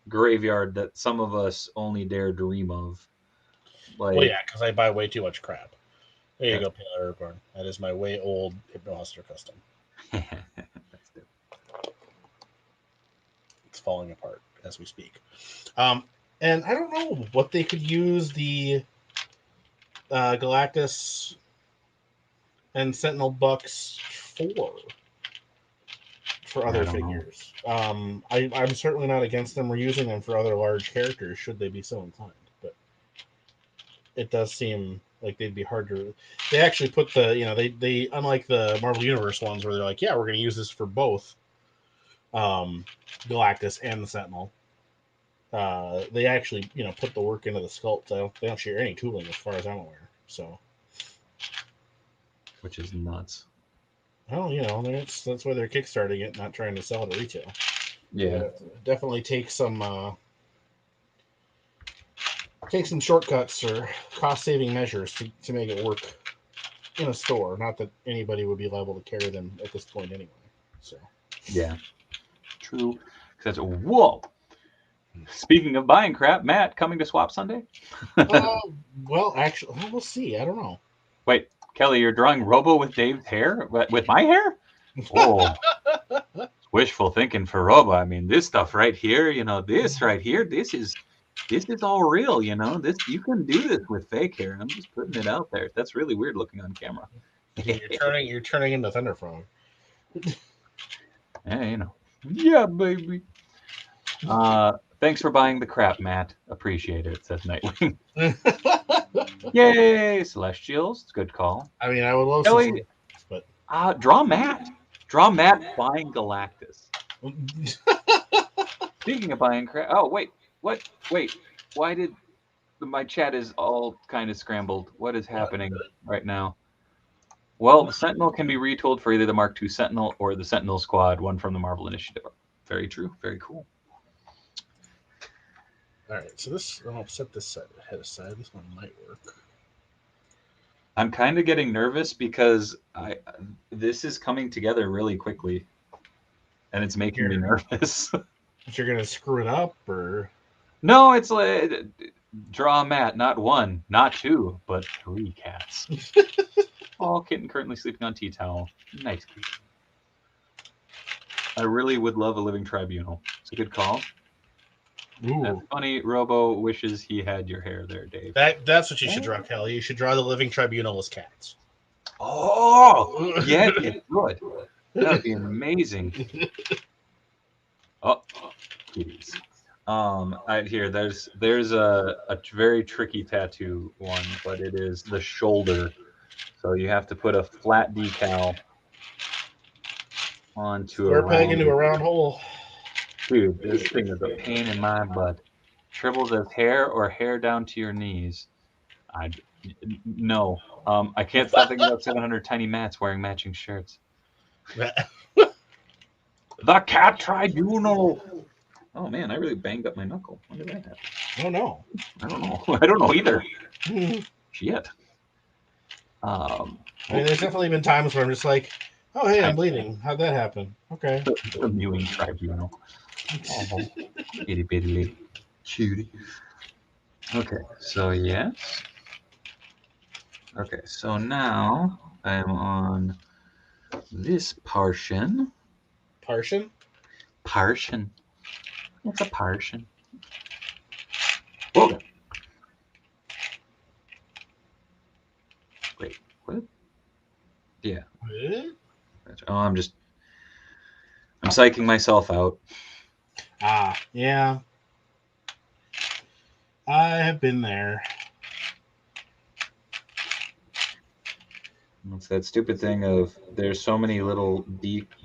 graveyard that some of us only dare dream of.
Well,
Like,
yeah, because I buy way too much crap. There you
yeah.
go, Pale Aragorn. That is my way old Hypnohuster custom.
That's good.
It's falling apart as we speak. Um, and I don't know what they could use the Galactus and Sentinel Bucks for
I
other
don't know.
figures. I'm certainly not against them reusing them for other large characters should they be so inclined, but it does seem like they'd be hard to. They actually put they unlike the Marvel Universe ones where they're like, yeah, we're going to use this for both Galactus and the Sentinel. They actually put the work into the sculpt. They don't share any tooling as far as I'm aware. So,
Which is nuts.
well, that's why they're kickstarting it, not trying to sell it at retail.
Yeah.
Definitely take some shortcuts or cost saving measures to make it work in a store. Not that anybody would be liable to carry them at this point anyway. So,
Yeah. True. Because whoa. Speaking of buying crap, Matt coming to Swap Sunday?
uh, well, actually, we'll see. I don't know.
Wait, Kelly, you're drawing Robo with Dave's hair? With my hair? Oh, wishful thinking for Robo. I mean, this stuff right here, this right here, this is all real, This you can do this with fake hair. I'm just putting it out there. That's really weird looking on camera.
You're turning into Thunderfrog.
Yeah, Yeah, baby. Thanks for buying the crap, Matt. Appreciate it, says Nightwing. Yay, Celestials. Good call.
I mean, I would love some,
Kelly,
but
draw Matt. Draw Matt buying Galactus. Speaking of buying crap. Oh, wait. What? Wait. Why did my chat is all kind of scrambled? What is happening right now? Well, the Sentinel can be retooled for either the Mark II Sentinel or the Sentinel Squad, one from the Marvel Initiative. Very true. Very cool.
All right, so I'll set this head aside. This one might work.
I'm kind of getting nervous because this is coming together really quickly, and it's making me nervous.
If you're gonna screw it up, or
no, it's like draw Matt, not one, not two, but 3 cats. Oh, kitten currently sleeping on tea towel. Nice kitty. I really would love a living tribunal. It's a good call.
Ooh.
That's funny. Robo wishes he had your hair there, Dave.
That's what you should draw, Kelly. You should draw the living tribunal as cats.
Oh, yeah, it would. That would be amazing. Oh, kitties. Here, there's a very tricky tattoo one, but it is the shoulder. So you have to put a flat decal onto
Square
a
peg into a round hole.
Dude, this thing is a pain in my butt. Tribbles as hair or hair down to your knees. No. I can't stop thinking about 700 tiny mats wearing matching shirts. The Cat Tribunal. Oh man, I really banged up my knuckle. When did that happen?
Oh no.
I don't know. I don't know either. Shit.
I mean, there's definitely been times where I'm just like, oh hey, I'm bleeding. How'd that happen? Okay.
The mewing tribunal. Oh, itty bitty cutie. Okay, so yes. Okay, so now I'm on this partition.
Partition?
Partition. It's a partition. Whoa. Wait, what? Yeah.
What?
Oh, I'm psyching myself out.
Yeah. I have been there.
It's that stupid thing of there's so many little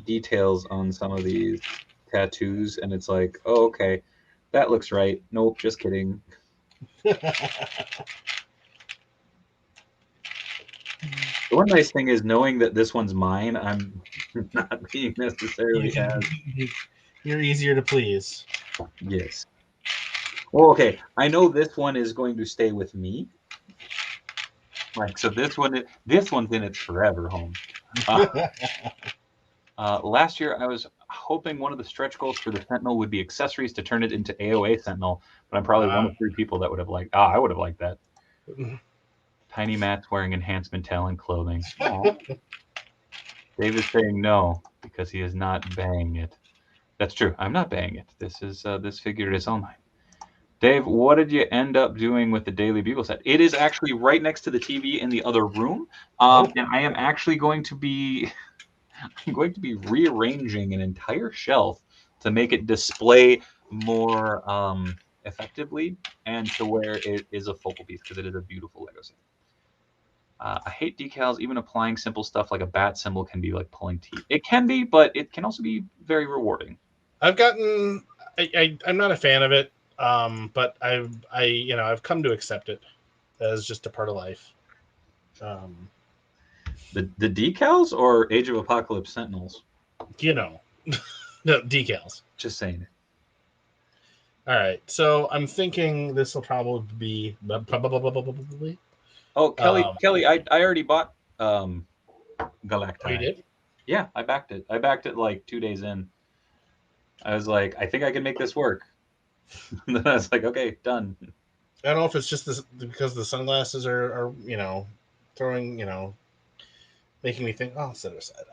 details on some of these tattoos, and it's like, oh, okay, that looks right. Nope, just kidding. The one nice thing is knowing that this one's mine, I'm not being necessarily as
You're easier to please.
yes. Well, okay. I know this one is going to stay with me. Like so, this one's in its forever home. Last year, I was hoping one of the stretch goals for the Sentinel would be accessories to turn it into AOA Sentinel, but I'm probably one of 3 people that would have liked. I would have liked that. Tiny Matt's wearing enhancement talent clothing. Aww. Dave is saying no because he is not banging it. That's true. I'm not banging it. This figure is all mine. Dave, what did you end up doing with the Daily Bugle set? It is actually right next to the TV in the other room, and I am actually going to be rearranging an entire shelf to make it display more effectively and to where it is a focal piece because it is a beautiful Lego set. I hate decals. Even applying simple stuff like a bat symbol can be like pulling teeth. It can be, but it can also be very rewarding.
I'm not a fan of it, but I've come to accept it as just a part of life.
The decals or Age of Apocalypse Sentinels?
No, decals.
Just saying.
All right, so I'm thinking this will probably be.
Oh, Kelly, I already bought Galactus.
Oh, you did?
Yeah, I backed it. I backed it like 2 days in. I was like, I think I can make this work. And then I was like, okay, done.
I don't know if it's just because the sunglasses are throwing, making me think, oh, set it aside.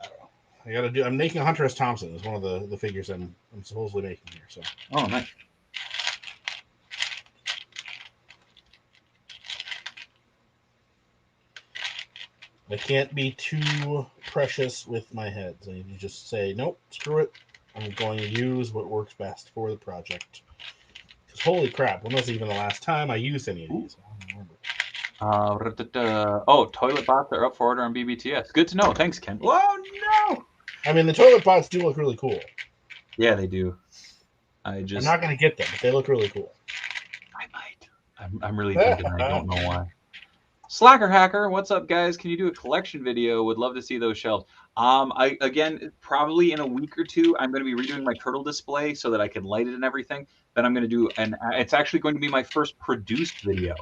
I don't know. I'm making Hunter S. Thompson is one of the figures I'm supposedly making here. So.
Oh, nice.
I can't be too precious with my heads. I need to just say, nope, screw it. I'm going to use what works best for the project. Because holy crap, when was even the last time I used any of these? I don't remember.
Toilet bots are up for order on BBTS. Good to know. Thanks, Ken. Oh, no!
I mean, the toilet bots do look really cool.
Yeah, they do.
I'm not going to get them, but they look really cool.
I might. I'm really thinking. I don't know why. Slacker Hacker, what's up, guys? Can you do a collection video? Would love to see those shelves. Probably in a week or two, I'm going to be redoing my turtle display so that I can light it and everything. Then I'm going to do, and it's actually going to be my first produced video.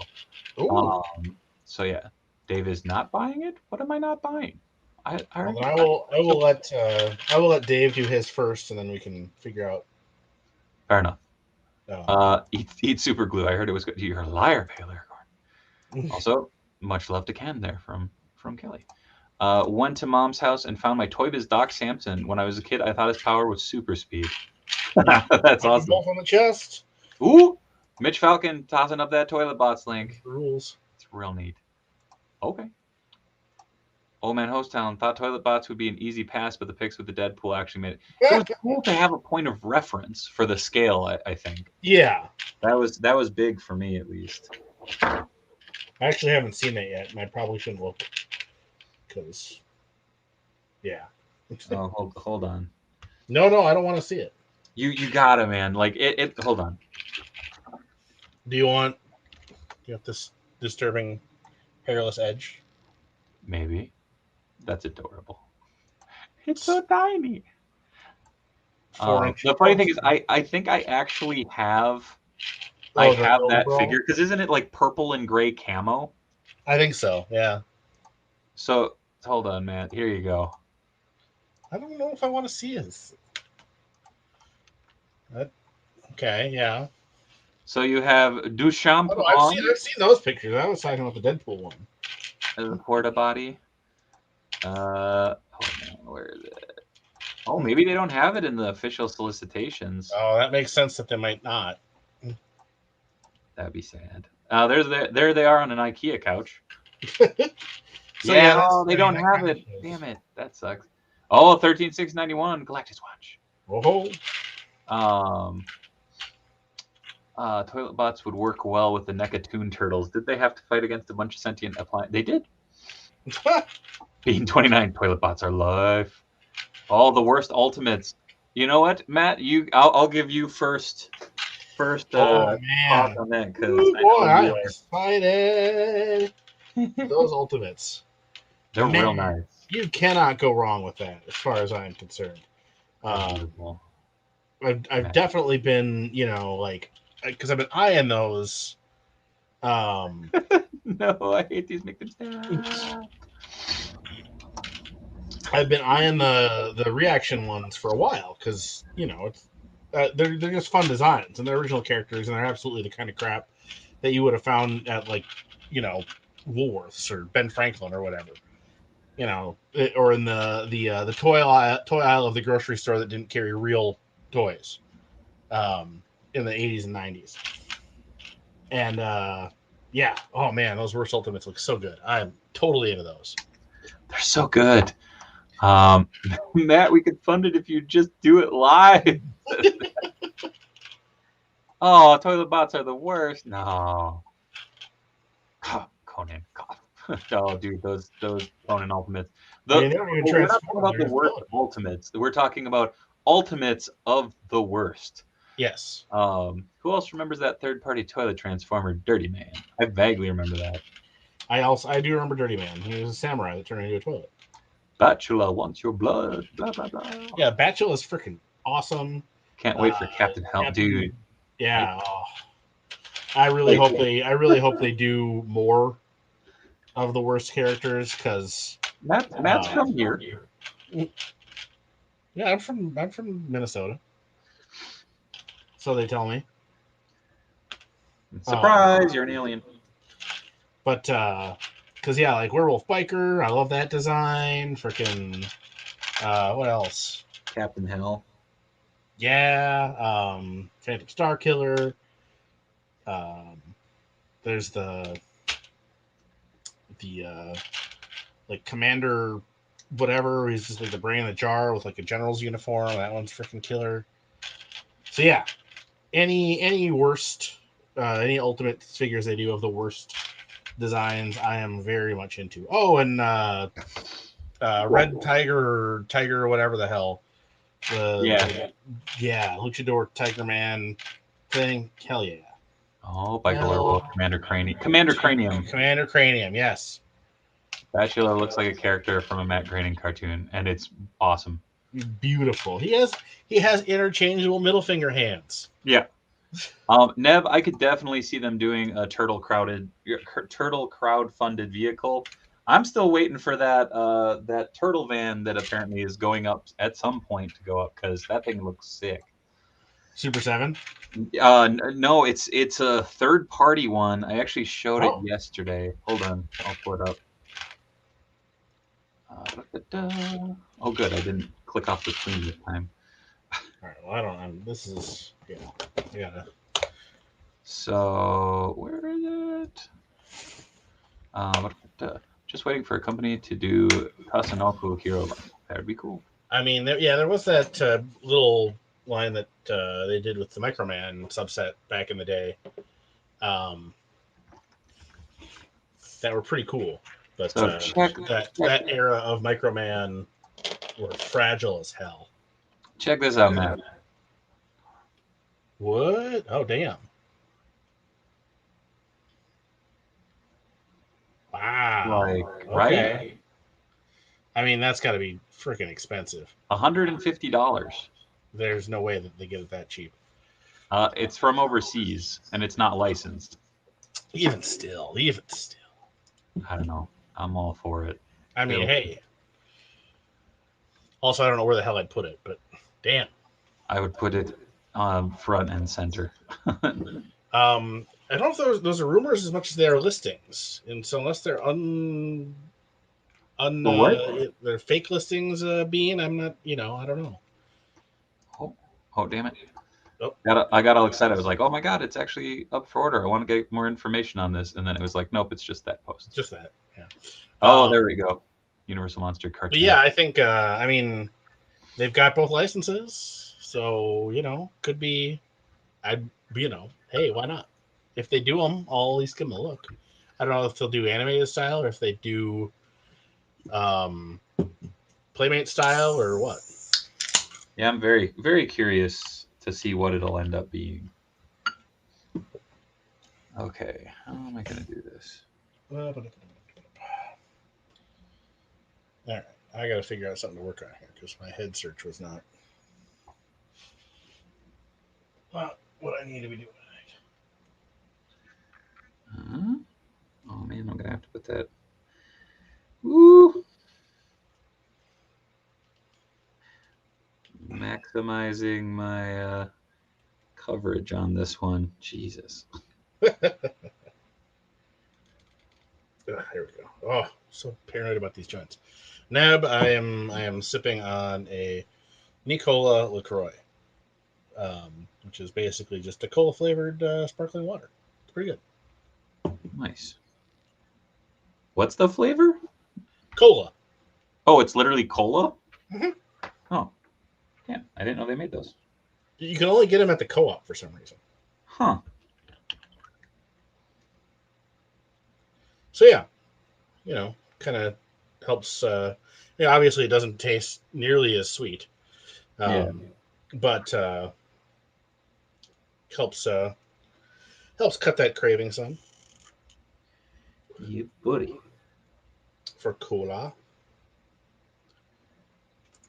So yeah, Dave is not buying it. What am I not buying? I
will let Dave do his first, and then we can figure out.
Fair enough. Eat super glue. I heard it was good. You're a liar, Pale Aragorn. Also, much love to Ken there from Kelly. Went to mom's house and found my Toy Biz Doc Samson. When I was a kid, I thought his power was super speed. That's awesome.
Both on the chest.
Ooh, Mitch Falcon tossing up that toilet bots link.
Rules.
It's real neat. Okay. Old Man Hostown thought toilet bots would be an easy pass, but the pics with the Deadpool actually made it. It was cool to have a point of reference for the scale, I think.
Yeah.
That was big for me, at least.
I actually haven't seen it yet, and I probably shouldn't look. Because, yeah.
Hold on.
No, I don't want to see it.
You gotta, man. Like, it hold on.
Do you want this disturbing hairless edge?
Maybe. That's adorable. It's so tiny. The funny thing is, I think I actually have that figure, because isn't it like purple and gray camo?
I think so, yeah.
So hold on, man. Here you go.
I don't know if I want to see this. Okay, yeah.
So you have Duchamp.
I've seen those pictures. I was talking about the Deadpool one.
The porta body. Hold on, where is it? Oh, maybe they don't have it in the official solicitations.
Oh, that makes sense that they might not.
That'd be sad. There they are on an IKEA couch.
So,
they don't have it. Damn it, that sucks. Oh, 13,691 Galactus watch.
Oh.
Toilet bots would work well with the Nekatoon turtles. Did they have to fight against a bunch of sentient appliances? They did. Being 29, toilet bots are life. All the worst ultimates. You know what, Matt? I'll give you first thoughts on that, because
I'm excited. Those ultimates.
They're real
Man,
nice.
you cannot go wrong with that, as far as I'm concerned.
Beautiful.
I've definitely been, like, because I've been eyeing those.
No, I hate these. Make them stop.
I've been eyeing the reaction ones for a while because it's they're just fun designs and they're original characters and they're absolutely the kind of crap that you would have found at like Woolworths or Ben Franklin or whatever, or in the toy aisle of the grocery store that didn't carry real toys, in the 80s and 90s. And yeah, oh man, those Worst Ultimates look so good. I'm totally into those.
They're so good. Matt, we could fund it if you just do it live. Oh, toilet bots are the worst. No. Conan. God. Oh, dude, those Conan Ultimates.
I mean, they don't even
We're not talking
transform.
about the worst Ultimates. We're talking about Ultimates of the worst.
Yes.
Who else remembers that third-party toilet transformer, Dirty Man? I vaguely remember that.
I do remember Dirty Man. He was a samurai that turned into a toilet.
Batula wants your blood. Blah blah blah.
Yeah, Batula is freaking awesome.
Can't wait for Captain Hell, dude.
Yeah. Oh. I really hope they do more of the worst characters because
Matt's from here.
Yeah, I'm from Minnesota, so they tell me.
Surprise, you're an alien.
But because yeah, like Werewolf Biker, I love that design. Freaking what else?
Captain Hell.
Yeah, Phantom Star Killer. There's the like Commander whatever. He's just like the brain in a jar with like a general's uniform. That one's freaking killer. So yeah, any worst, any Ultimate figures they do of the worst designs, I am very much into. Oh, and Red Tiger or whatever the hell. Yeah, Luchador Tiger Man thing. Hell yeah.
Oh, by Werewolf Commander Cranium. Commander Cranium.
Commander Cranium, yes.
Batula looks like a character from a Matt Groening cartoon, and it's awesome.
Beautiful. He has interchangeable middle finger hands.
Yeah. Nev, I could definitely see them doing a turtle crowd funded vehicle. I'm still waiting for that turtle van that apparently is going up at some point to go up because that thing looks sick.
Super 7?
No, it's a third party one. I actually showed it yesterday. Hold on, I'll pull it up. Oh, good. I didn't click off the screen this time.
All right. Well, I don't know. This is yeah.
So where is it? Just waiting for a company to do Tasanoku Hero. That would be cool.
I mean, there was that little line that they did with the Microman subset back in the day. That were pretty cool. But
So
that era of Microman were fragile as hell.
Check this out, Matt.
What? Oh, damn. Wow.
Like,
okay.
Right?
I mean, that's got to be freaking expensive.
$150.
There's no way that they get it that cheap.
It's from overseas, and it's not licensed.
Even still.
I don't know. I'm all for it.
I mean, hey. Also, I don't know where the hell I'd put it, but damn.
I would put it front and center.
I don't know if those are rumors as much as they are listings, and so unless they're they're fake listings, being I'm not, I don't know.
Oh, damn it!
Oh.
I got all excited. I was like, "Oh my god, it's actually up for order! I want to get more information on this." And then it was like, "Nope, it's just that post."
Just that, yeah.
Oh, there we go. Universal Monster cartoon.
But yeah, I think I mean they've got both licenses, so could be. Hey, why not? If they do them, I'll at least give them a look. I don't know if they'll do animated style or if they do Playmate style or what.
Yeah, I'm very, very curious to see what it'll end up being. Okay, how am I going to do this?
All right. I got to figure out something to work on here because my head search was not what I need to be doing.
Oh man, I'm gonna have to put that. Woo! Maximizing my coverage on this one. Jesus.
There we go. Oh, so paranoid about these joints. Neb, I am sipping on a Nicola LaCroix, which is basically just a cola flavored sparkling water. It's pretty good.
Nice. What's the flavor?
Cola.
Oh, it's literally cola?
Mhm.
Oh. Yeah, I didn't know they made those.
You can only get them at the co-op for some reason.
Huh.
So yeah, kind of helps. Obviously it doesn't taste nearly as sweet,
Yeah.
but helps cut that craving some
Yeah, buddy.
for cola.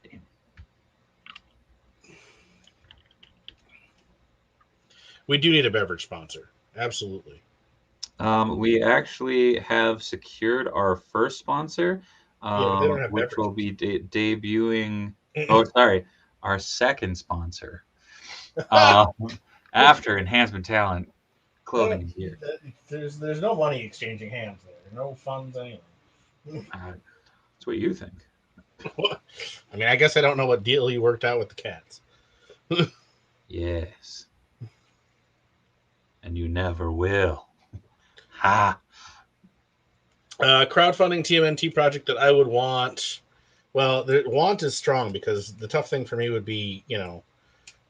Damn.
We do need a beverage sponsor. Absolutely.
We actually have secured our first sponsor,
Yeah, but they don't have
which will
beverages.
be debuting. Oh, sorry, our second sponsor. After Enhancement Talent Clothing and Gear.
There's no money exchanging hands there. No funds anyway.
That's what you think.
I mean, I guess I don't know what deal you worked out with the cats.
Yes. And you never will. Ha.
Crowdfunding TMNT project that I would want. Well, the want is strong because the tough thing for me would be,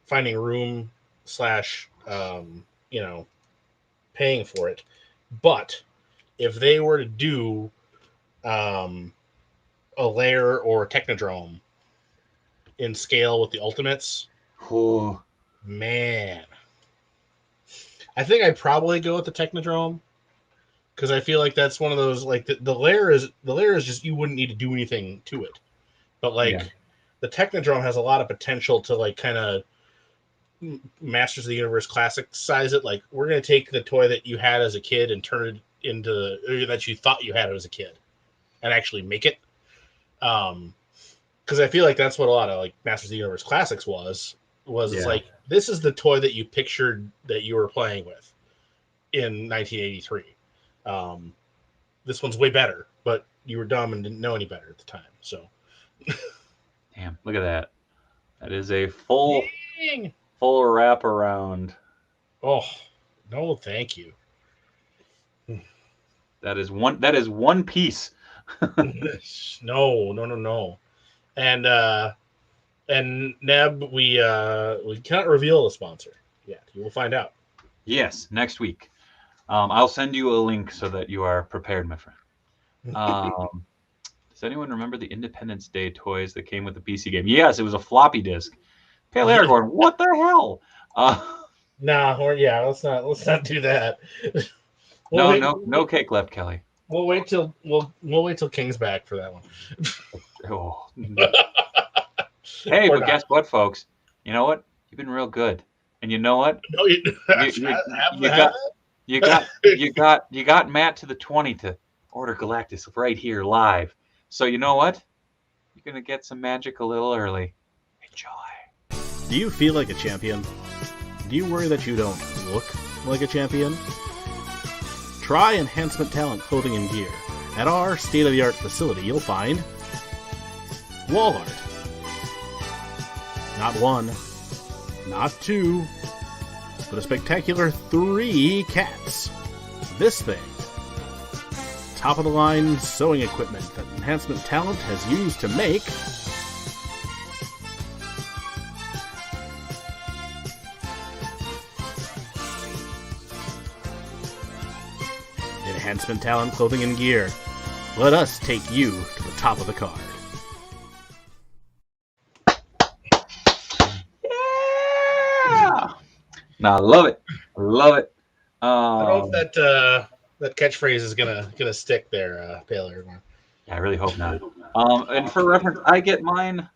finding room slash, paying for it. But if they were to do a lair or a technodrome in scale with the ultimates,
Oh,
man, I think I'd probably go with the technodrome because I feel like that's one of those like the lair is just you wouldn't need to do anything to it, but like
yeah.
the technodrome has a lot of potential to like kind of Masters of the Universe classic size it. Like we're gonna take the toy that you had as a kid and turn it into that you thought you had as a kid, and actually make it. Because I feel like that's what a lot of like Masters of the Universe classics was
Yeah.
like this is the toy that you pictured that you were playing with in 1983. This one's way better, but you were dumb and didn't know any better at the time. So,
Damn, look at that. That is a full
dang.
wraparound.
Oh no, thank you.
That is one piece.
No. And Neb, we cannot reveal the sponsor yet. You will find out.
Yes, next week. I'll send you a link so that you are prepared, my friend. Does anyone remember the Independence Day toys that came with the PC game? Yes, it was a floppy disk. Pale Aragorn, what the hell?
Let's not do that.
No cake left, Kelly.
We'll wait till King's back for that one.
Oh. Hey, but guess what, folks? You know what? You've been real good, and you know what?
No,
you got Matt to the 20 to order Galactus right here live. So you know what? You're gonna get some magic a little early. Enjoy.
Do you feel like a champion? Do you worry that you don't look like a champion? Try Enhancement Talent Clothing and Gear. At our state-of-the-art facility, you'll find wall art. Not one, not two, but a spectacular 3 cats. This thing. Top-of-the-line sewing equipment that Enhancement Talent has used to make Enhancement Talent Clothing and Gear. Let us take you to the top of the card.
Yeah. No, I love it. I love it.
I don't know if that catchphrase is gonna stick there, Pale Aragorn.
Yeah, I really hope not. And for reference, I get my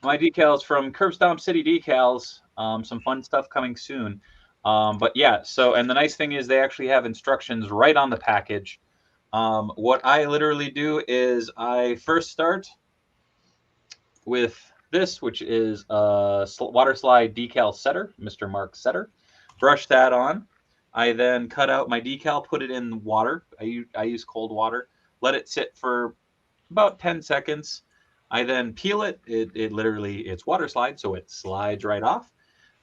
decals from Curb Stomp City Decals. Some fun stuff coming soon. But yeah, and the nice thing is they actually have instructions right on the package. What I literally do is I first start with this, which is a water slide decal setter, Mr. Mark Setter. Brush that on. I then cut out my decal, put it in water. I use cold water. Let it sit for about 10 seconds. I then peel it. It literally, it's water slide, so it slides right off.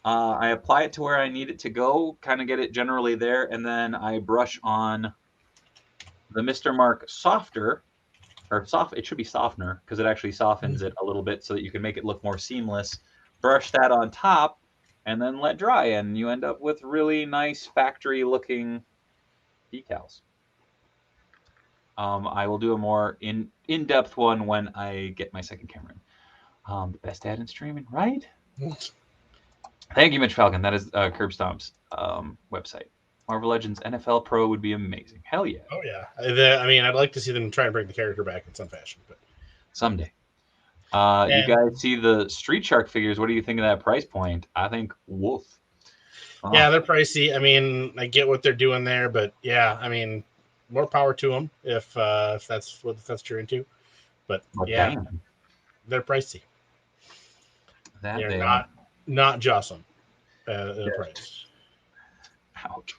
I apply it to where I need it to go, kind of get it generally there, and then I brush on the Mr. Mark softer, or soft, it should be softener, because it actually softens it a little bit so that you can make it look more seamless. Brush that on top, and then let dry, and you end up with really nice factory-looking decals. I will do a more in-depth one when I get my second camera in. The best ad in streaming, right? Thank you, Mitch Falcon. That is Curb Stomp's website. Marvel Legends NFL Pro would be amazing. Hell yeah.
Oh yeah. I mean, I'd like to see them try and bring the character back in some fashion, but
someday. You guys see the Street Shark figures. What do you think of that price point? I think woof.
Yeah, they're pricey. I mean, I get what they're doing there, but yeah, I mean, more power to them if that's what you're into. But yeah, damn. They're pricey. They're not Jocelyn in price.
Ouch.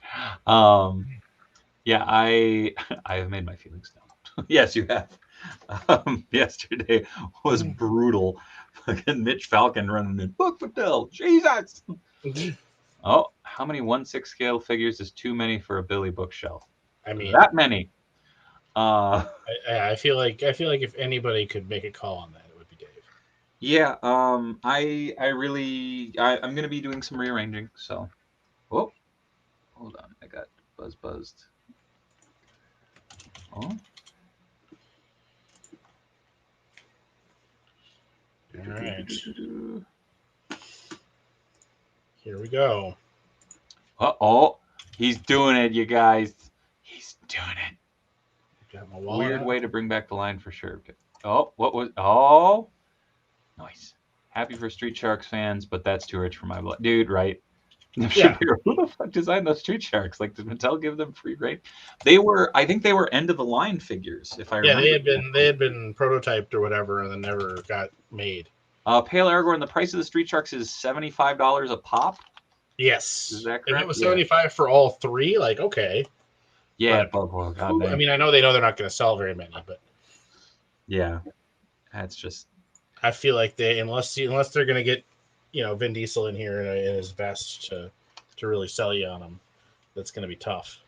Yeah, I have made my feelings known. Yes, you have. Yesterday was brutal. Fucking Mitch Falcon running in Book Patel. Jesus. Oh, how many 1/6 scale figures is too many for a Billy bookshelf?
I mean,
that many.
I feel like if anybody could make a call on that, it would be Dave.
Yeah. I'm gonna be doing some rearranging. So, oh, hold on, I got buzzed. Oh.
All right. Here we go.
Uh-oh. He's doing it, you guys. He's doing it.
Got my wallet
Weird
out.
way to bring back the line for sure. Oh, what was... Oh. Nice. Happy for Street Sharks fans, but that's too rich for my blood. Dude, right?
Yeah.
Who the fuck designed those Street Sharks? Like, did Mattel give them free reign? I think they were end of the line figures, if I remember.
Yeah, they had been prototyped or whatever, and then never got made.
Pale Aragorn, the price of the Street Sharks is $75 a pop.
Yes.
Is that correct?
And it was $75 for all three. Like, okay.
Yeah.
But, I mean, I know they're not going to sell very many, but
yeah, that's just.
I feel like unless they're going to get, Vin Diesel in here in his vest to really sell you on them, that's going to be tough.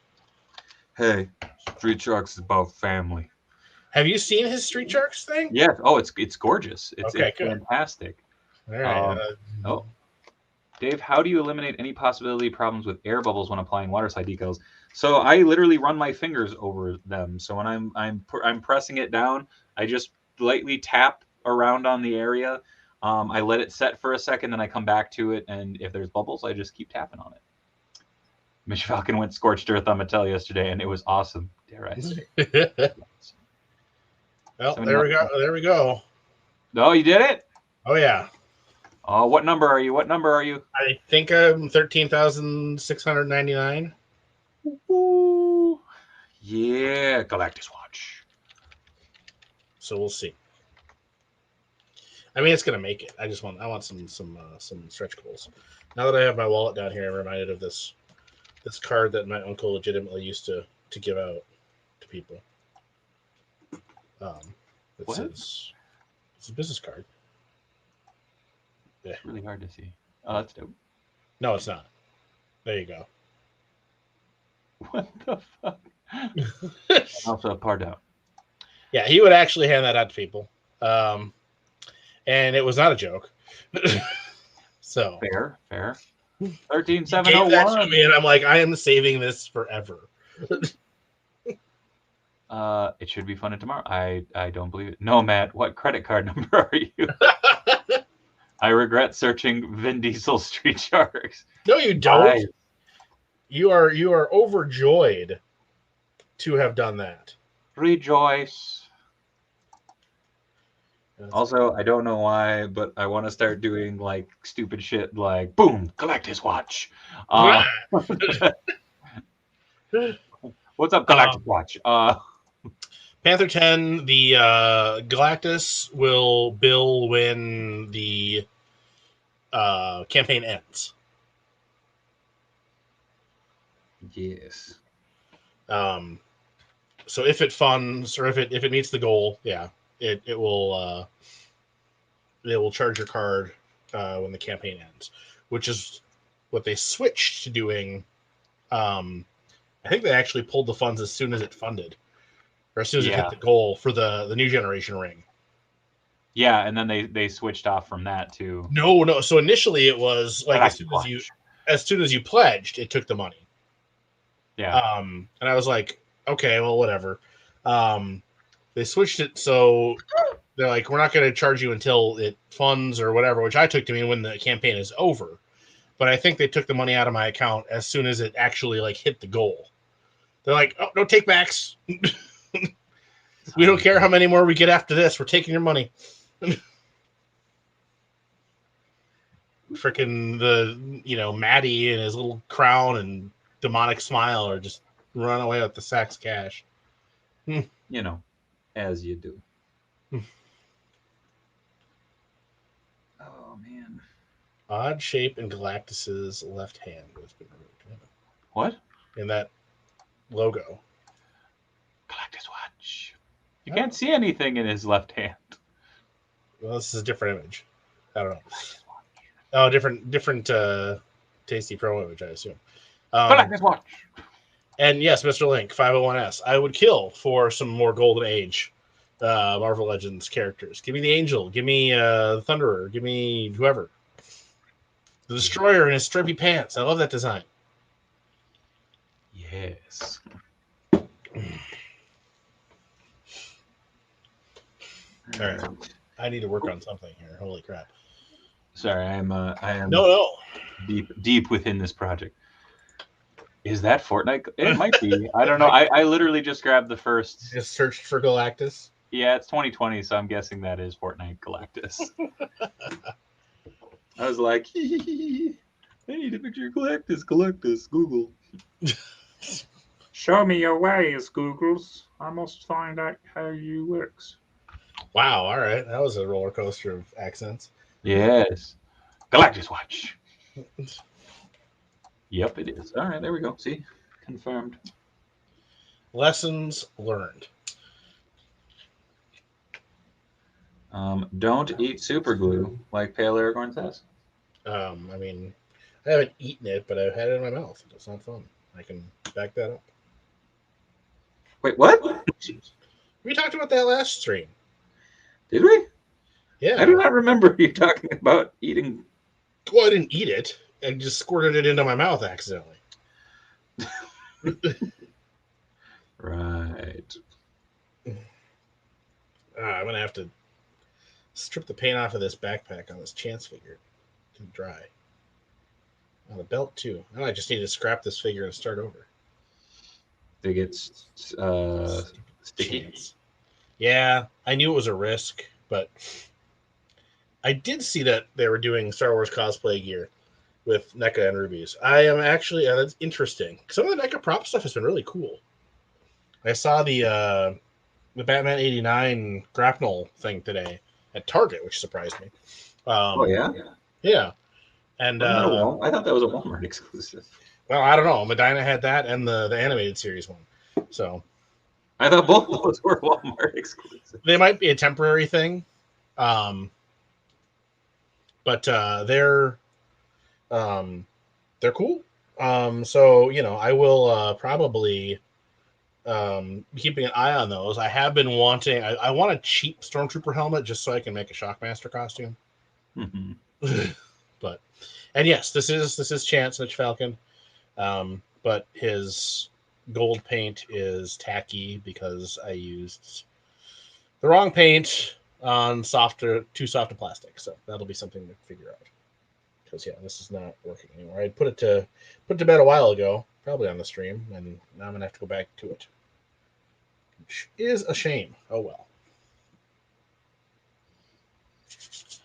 Hey, Street Sharks is about family.
Have you seen his Street Sharks thing?
Yeah. Oh, it's gorgeous. It's
good.
Fantastic.
All right.
Dave, how do you eliminate any possibility problems with air bubbles when applying water slide decals? So I literally run my fingers over them. So when I'm pressing it down, I just lightly tap around on the area. I let it set for a second, then I come back to it, and if there's bubbles, I just keep tapping on it. Mitch Falcon went scorched earth on Mattel yesterday, and it was awesome. Dare I say?
Well, there we go.
Oh, you did it?
Oh yeah.
Oh, what number are you?
I think I'm 13,699.
Ooh. Yeah, Galactus watch.
So we'll see. I mean, it's gonna make it. I want some stretch goals. Now that I have my wallet down here, I'm reminded of this card that my uncle legitimately used to give out to people. It's a business card.
Yeah. It's really hard to see. Oh, that's dope.
No, it's not. There you go.
What the fuck? Also, part out.
Yeah, he would actually hand that out to people. And it was not a joke. So
fair. 13701.
And I'm like, I am saving this forever.
It should be funded tomorrow. I don't believe it. No, Matt, what credit card number are you? I regret searching Vin Diesel Street Sharks.
No, you don't. You are overjoyed to have done that.
Rejoice. Also, I don't know why, but I want to start doing like stupid shit like boom, Galactus Watch. Uh, what's up, Galactus Watch?
Panther 10, the Galactus will bill when the campaign ends.
Yes.
So if it funds or if it meets the goal, yeah, it will charge your card when the campaign ends, which is what they switched to doing. I think they actually pulled the funds as soon as it funded, or as soon as it hit the goal for the new generation ring.
Yeah, and then they switched off from that too.
No. So initially it was like as soon as you pledged, it took the money.
Yeah.
And I was like, okay, well, whatever. They switched it so they're like, we're not going to charge you until it funds or whatever, which I took to mean when the campaign is over. But I think they took the money out of my account as soon as it actually like hit the goal. They're like, oh, no take backs. We don't care how many more we get after this. We're taking your money. Freaking Maddie and his little crown and demonic smile are just run away with the sacks of cash.
As you do. Oh man.
Odd shape in Galactus's left hand has been removed.
What?
In that logo.
Galactus Watch. You can't see anything in his left hand.
Well, this is a different image. I don't know. Oh, different Tasty Pro image, I assume.
Galactus Watch.
And yes, Mr. Link, 501S. I would kill for some more Golden Age Marvel Legends characters. Give me the Angel. Give me the Thunderer. Give me whoever. The Destroyer in his stripy pants. I love that design.
Yes.
All right. I need to work on something here. Holy crap.
Sorry, I am
No.
deep within this project. Is that Fortnite? It might be. I don't know. I literally just grabbed the first.
Just searched for Galactus.
Yeah, it's 2020, so I'm guessing that is Fortnite Galactus. I was like, I need a picture of Galactus, Google. Show me your ways, Googles. I must find out how you works.
Wow, all right. That was a roller coaster of accents.
Yes. Galactus Watch. Yep, it is. All right, there we go. See? Confirmed.
Lessons learned.
Don't eat super glue, like Pale Aragorn says.
I mean, I haven't eaten it, but I've had it in my mouth. It's not fun. I can back that up.
Wait, what?
We talked about that last stream.
Did we?
Yeah.
I do not remember you talking about eating.
Well, I didn't eat it. I just squirted it into my mouth accidentally.
Right.
I'm going to have to strip the paint off of this backpack on this chance figure to dry. On the belt, too. Now I just need to scrap this figure and start over.
It gets sticky.
Chance. Yeah, I knew it was a risk, but I did see that they were doing Star Wars cosplay gear with NECA and rubies. I am actually that's interesting. Some of the NECA prop stuff has been really cool. I saw the Batman '89 grapnel thing today at Target, which surprised me.
Oh yeah,
yeah. And
I thought that was a Walmart exclusive.
Well, I don't know. Medina had that and the animated series one. So
I thought both of those were Walmart exclusive.
They might be a temporary thing, but they're cool. So I will probably keeping an eye on those. I have been wanting. I want a cheap Stormtrooper helmet just so I can make a Shockmaster costume.
Mm-hmm.
And yes, this is Chance Mitch Falcon, but his gold paint is tacky because I used the wrong paint on too soft a plastic. So that'll be something to figure out. Because this is not working anymore. I put it to bed a while ago, probably on the stream, and now I'm gonna have to go back to it, which is a shame. Oh well.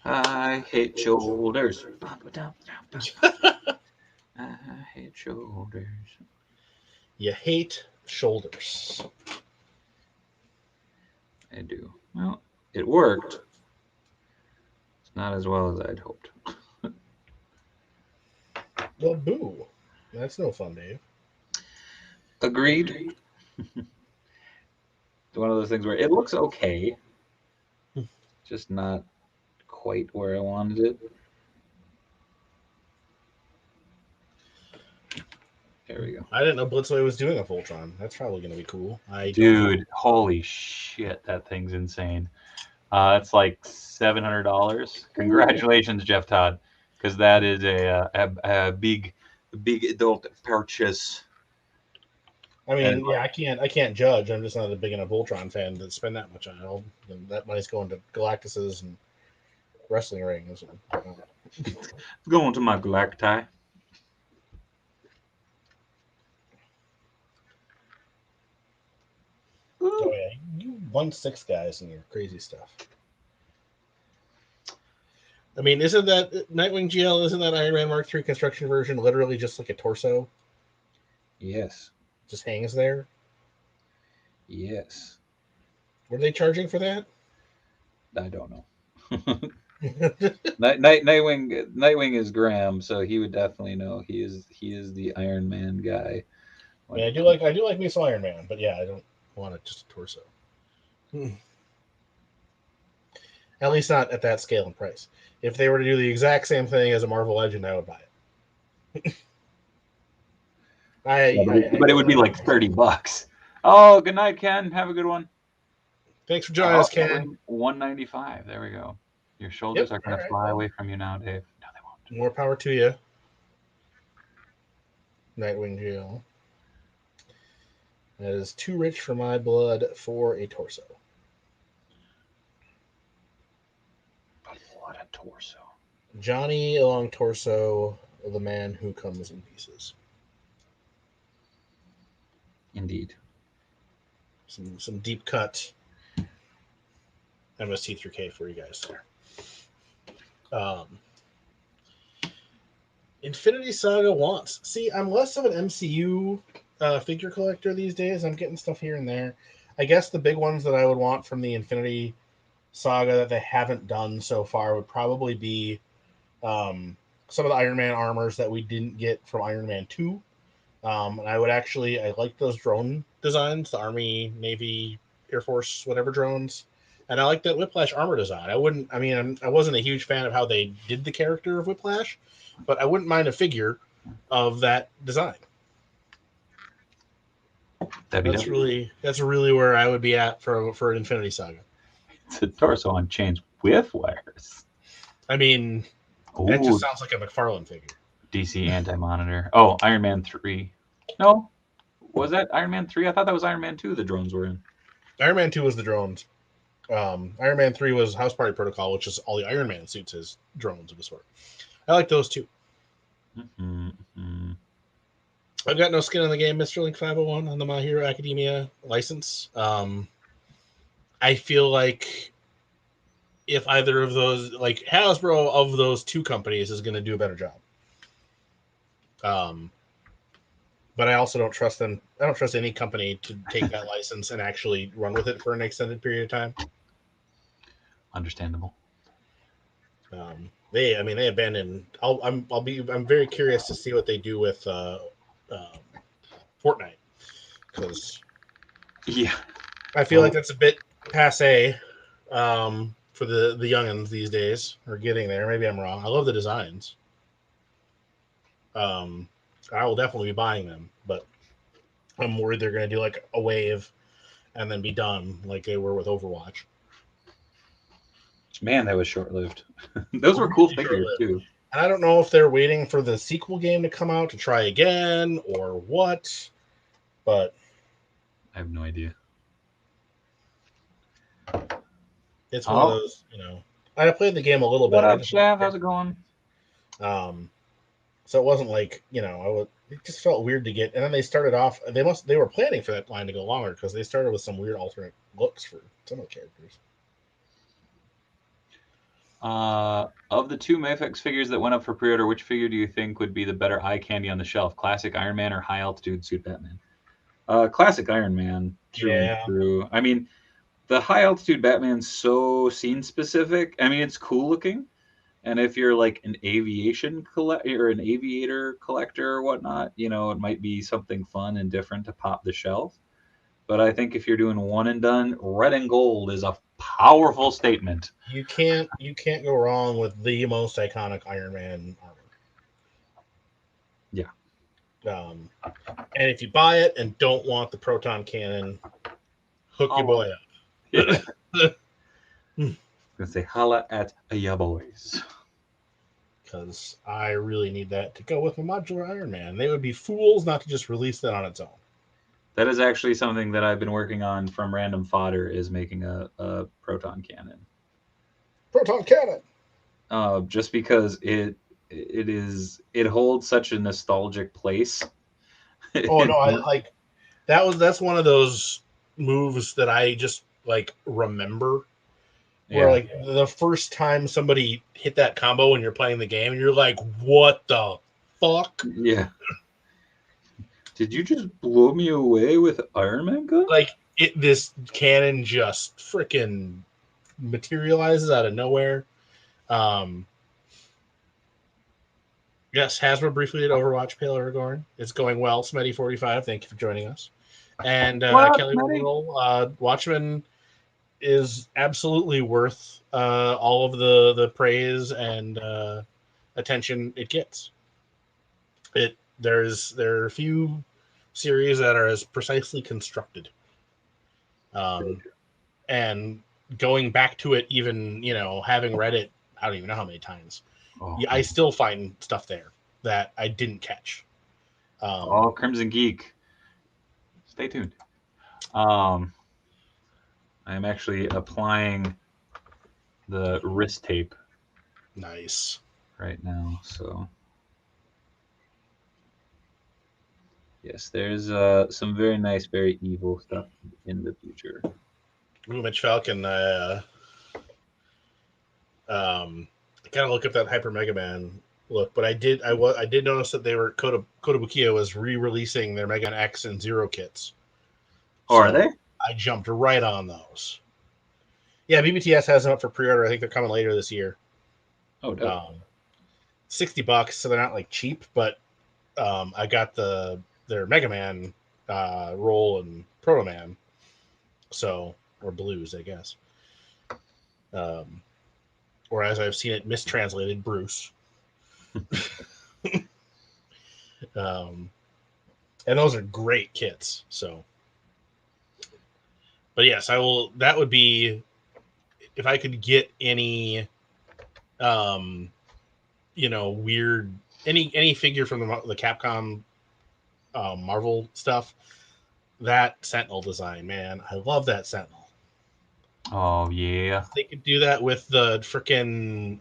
I hate shoulders. I hate shoulders.
You hate shoulders.
I do. Well, it worked. It's not as well as I'd hoped.
Well, boo. That's no fun, Dave.
Agreed. One of those things where it looks okay, just not quite where I wanted it. There we go.
I didn't know Blitzway was doing a Voltron. That's probably going to be cool.
Dude, holy shit, that thing's insane. It's like $700. Congratulations, Jeff Todd, because that is a big adult purchase.
I mean, yeah, I can't judge. I'm just not a big enough Voltron fan to spend that much on it. And that money's going to Galactuses and wrestling rings.
It's going to my Galacti.
Oh yeah, you 1/6 guys and your crazy stuff. I mean, isn't that Nightwing GL? Isn't that Iron Man Mark III construction version literally just like a torso?
Yes.
Just hangs there.
Yes.
What are they charging for that?
I don't know. Nightwing is Graham, so he would definitely know. He is the Iron Man guy.
I mean, I do like me some Iron Man, but yeah, I don't want it just a torso. At least not at that scale and price. If they were to do the exact same thing as a Marvel Legend, I would buy it.
But it would be like $30. Oh, good night, Ken. Have a good one.
Thanks for joining us, Ken.
$195. There we go. Your shoulders are going to fly away from you now, Dave. No, they won't.
More power to you. Nightwing GL. That is too rich for my blood for a torso.
What a torso.
Johnny along torso, the man who comes in pieces.
Indeed.
Some deep cut MST through K for you guys there. Infinity Saga wants. See, I'm less of an MCU figure collector these days. I'm getting stuff here and there. I guess the big ones that I would want from the Infinity Saga that they haven't done so far would probably be some of the Iron Man armors that we didn't get from Iron Man 2. And I like those drone designs, the Army, Navy, Air Force, whatever drones. And I like that Whiplash armor design. I wasn't a huge fan of how they did the character of Whiplash, but I wouldn't mind a figure of that design. That's really where I would be at for an Infinity Saga.
It's a torso on chains with wires.
I mean, that just sounds like a McFarlane figure.
DC Anti-Monitor. Oh, Iron Man 3. No. Was that Iron Man 3? I thought that was Iron Man 2 the drones were in.
Iron Man 2 was the drones. Iron Man 3 was House Party Protocol, which is all the Iron Man suits as drones of a sort. I like those too. I've got no skin in the game, Mr. Link 501, on the My Hero Academia license. I feel like if either of those, like Hasbro of those two companies, is going to do a better job. But I also don't trust them. I don't trust any company to take that license and actually run with it for an extended period of time.
Understandable.
They abandoned. I'm very curious to see what they do with Fortnite, because I feel like that's a bit passe for the youngins these days. Or getting there. Maybe I'm wrong. I love the designs. I will definitely be buying them, but I'm worried they're going to do like a wave and then be done like they were with Overwatch.
Man, that was short-lived. Those were cool figures too.
And I don't know if they're waiting for the sequel game to come out to try again or what, but
I have no idea.
It's one of those, I played the game a little bit.
What up, Chef? How's it going?
So it wasn't like, it just felt weird to get. And then they started off, they were planning for that line to go longer because they started with some weird alternate looks for some of the characters.
Of the two Mafex figures that went up for pre-order, which figure do you think would be the better eye candy on the shelf? Classic Iron Man or high altitude suit Batman? Classic Iron Man, through and
Yeah.
through. I mean, the high altitude Batman's so scene specific. I mean, it's cool looking, and if you're like an aviation or an aviator collector or whatnot, you know, it might be something fun and different to pop the shelf. But I think if you're doing one and done, red and gold is a powerful statement.
You can't go wrong with the most iconic Iron Man armor.
Yeah.
And if you buy it and don't want the proton cannon, hook your boy up.
Yeah. Gonna say holla at ya boys.
Because I really need that to go with my modular Iron Man. They would be fools not to just release that on its own.
That is actually something that I've been working on from random fodder, is making a proton cannon.
Proton cannon.
Just because it holds such a nostalgic place.
Oh no, I like that's one of those moves that I just like remember. Where like the first time somebody hit that combo when you're playing the game, and you're like, "What the fuck?"
Yeah. Did you just blow me away with Iron Man gun?
Like this cannon just freaking materializes out of nowhere. Yes, Hasbro briefly did Overwatch Pale Aragorn. It's going well. Smetty45, thank you for joining us. And Kelly Will, Watchmen is absolutely worth all of the praise and attention it gets. There are a few series that are as precisely constructed. And going back to it, even, you know, having read it, I don't even know how many times. I still find stuff there that I didn't catch.
Crimson Geek. Stay tuned. I am actually applying the wrist tape.
Nice.
Right now, so yes, there's some very nice, very evil stuff in the future.
Ooh, Mitch Falcon. Gotta look up that Hyper Mega Man look, but I did notice that they were Kotobukiya was re-releasing their Mega Man X and Zero kits.
Oh, are they?
I jumped right on those. Yeah, BBTS has them up for pre-order. I think they're coming later this year.
Oh, dope.
$60, so they're not like cheap, but I got their Mega Man roll and Proto Man, or Blues, I guess. Or as I've seen it mistranslated, Bruce. And those are great kits. So, but yes, I will. That would be if I could get any, weird any figure from the Capcom, Marvel stuff. That Sentinel design, man, I love that Sentinel.
Oh yeah,
they could do that with the freaking,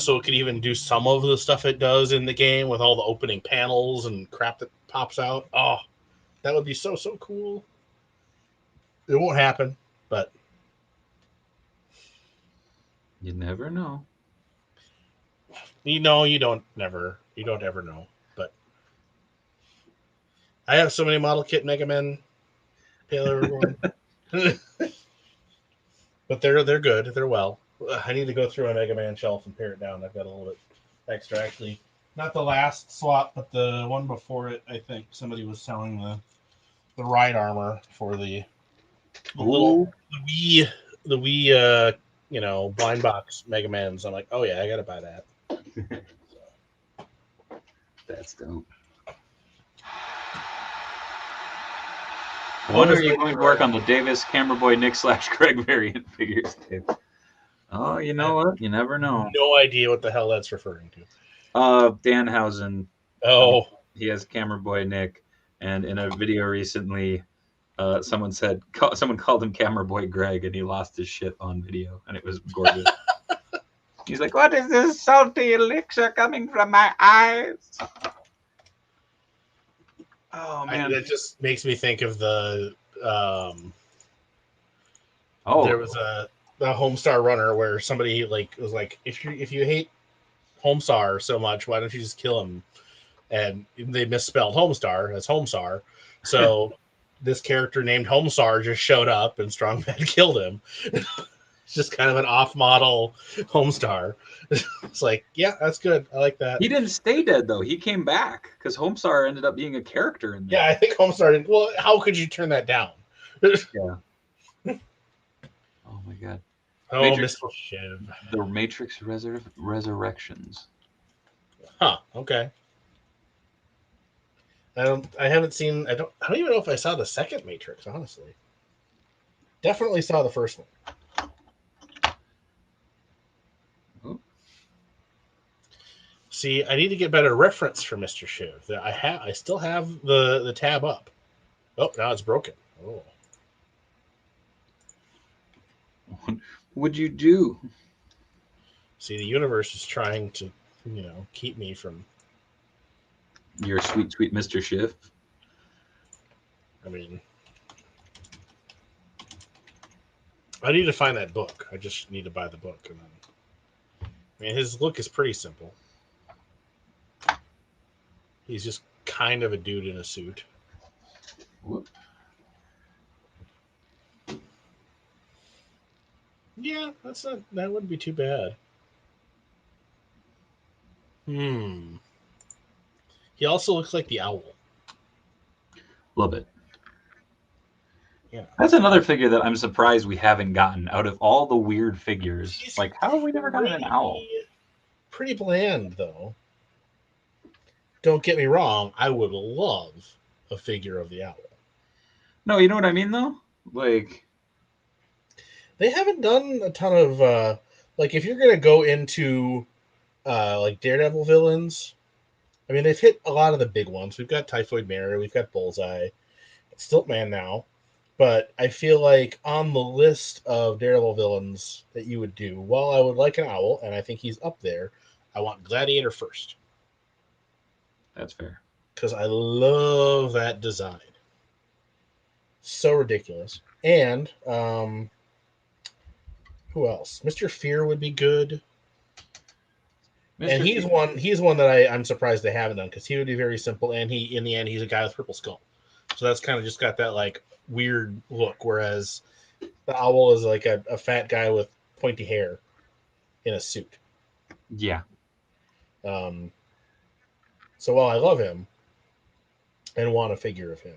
so it could even do some of the stuff it does in the game with all the opening panels and crap that pops out. Oh, that would be so cool. It won't happen, but
you never know.
You don't ever know. But I have so many model kit Mega Men, Taylor. But they're good. They're well. I need to go through a Mega Man shelf and pare it down. I've got a little bit extra, actually. Not the last swap, but the one before it. I think somebody was selling the ride armor for the Wii blind box Mega Mans. I'm like, oh yeah, I gotta buy that.
That's dope. When are you going to work on the Davis, Camera Boy, Nick / Greg variant figures, Dave? Oh, you know what? You never know.
No idea what the hell that's referring to.
Danhausen.
Oh.
He has Camera Boy Nick, and in a video recently, someone called him Camera Boy Greg, and he lost his shit on video, and it was gorgeous. He's like, "What is this salty elixir coming from my eyes?" Oh man,
that just makes me think of the.
There
was the Homestar Runner, where somebody like was like, if you hate Homestar so much, why don't you just kill him? And they misspelled Homestar as Homestar, so this character named Homestar just showed up and Strongman killed him. It's just kind of an off-model Homestar. It's like, yeah, that's good. I like that.
He didn't stay dead though. He came back because Homestar ended up being a character in there.
Yeah, I think Homestar didn't. Well, how could you turn that down?
Yeah. Oh my god.
Oh,
Matrix-
Mr. Shiv.
The Matrix Resurrections.
Huh. Okay. I haven't seen. I don't even know if I saw the second Matrix. Honestly, definitely saw the first one.
Oh.
See, I need to get better reference for Mr. Shiv. I still have the tab up. Oh, now it's broken. Oh.
What would you do?
See, the universe is trying to, keep me from.
Your sweet, sweet Mr. Schiff.
I mean, I need to find that book. I just need to buy the book, and then. I mean, his look is pretty simple. He's just kind of a dude in a suit.
Whoop.
Yeah, that wouldn't be too bad. He also looks like the owl.
Love it.
Yeah.
That's another figure that I'm surprised we haven't gotten out of all the weird figures.
He's
Like, how have we never gotten an owl?
Pretty bland, though. Don't get me wrong. I would love a figure of the owl.
No, you know what I mean, though? Like,
They haven't done a ton of like if you're gonna go into like Daredevil villains. I mean, they've hit a lot of the big ones. We've got Typhoid Mary, we've got Bullseye, Stiltman now, but I feel like on the list of Daredevil villains that you would do, while I would like an owl, and I think he's up there, I want Gladiator first.
that's fair.
Because I love that design. So ridiculous. And who else? Mr. Fear would be good. And he's one that I'm surprised they haven't done, because he would be very simple, and in the end he's a guy with purple skull. So that's kind of just got that like weird look, whereas the owl is like a fat guy with pointy hair in a suit.
Yeah.
So while I love him and want a figure of him,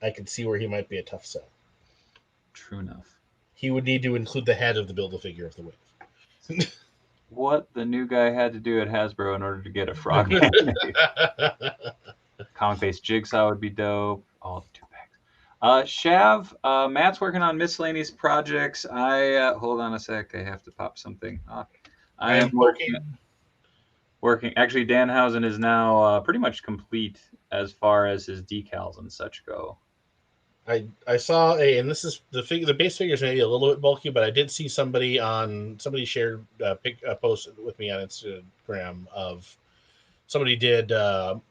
I can see where he might be a tough sell.
True enough.
He would need to include the head of the Build-A-Figure of the Wave.
What the new guy had to do at Hasbro in order to get a Frogman. Comic-based Jigsaw would be dope. All the 2-packs. Shav, Matt's working on miscellaneous projects. Hold on a sec. I have to pop something off. I am working. Actually, Danhausen is now pretty much complete as far as his decals and such go.
I saw and this is the base figure is maybe a little bit bulky, but I did see somebody shared a post with me on Instagram of somebody did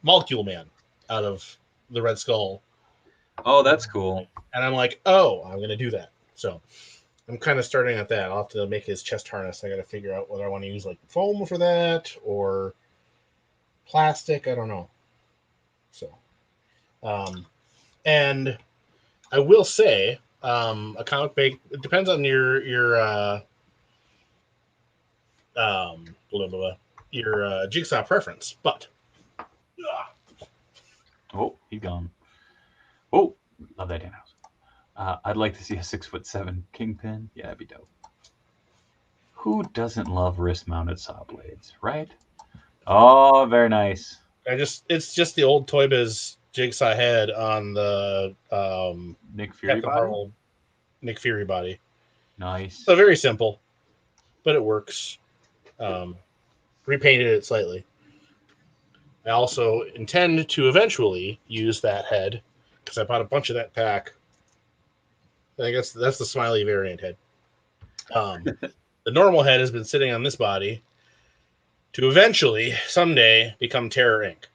Molecule Man out of the Red Skull.
Oh, that's cool.
And I'm like, oh, I'm gonna do that. So I'm kind of starting at that. I'll have to make his chest harness. I got to figure out whether I want to use like foam for that or plastic. I don't know. So, and I will say, a comic bag. It depends on your Jigsaw preference, but
oh, he's gone. Oh, love that Danhausen. I'd like to see a 6'7" Kingpin. Yeah, that'd be dope. Who doesn't love wrist-mounted saw blades, right? Oh, very nice.
It's just the old Toy Biz Jigsaw head on the
Nick Fury body.
Nick Fury body.
Nice.
So very simple, but it works. Repainted it slightly. I also intend to eventually use that head because I bought a bunch of that pack. I guess that's the Smiley variant head. The normal head has been sitting on this body to eventually someday become Terror Inc.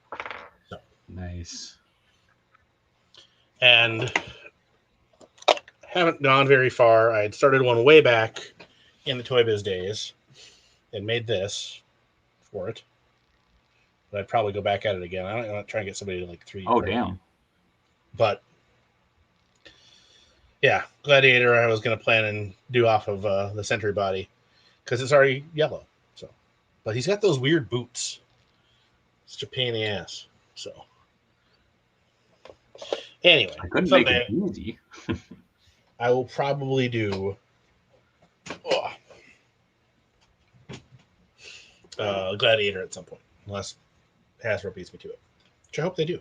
So.
Nice.
And haven't gone very far. I had started one way back in the Toy Biz days and made this for it. But I'd probably go back at it again. I'm not trying to get somebody to like 3D.
Oh, damn.
But yeah, Gladiator I was going to plan and do off of the Sentry body because it's already yellow. So, but he's got those weird boots. Such a pain in the ass. So anyway,
I couldn't
someday
make it easy.
I will probably do Gladiator at some point, unless Hasbro beats me to it, which I hope they do.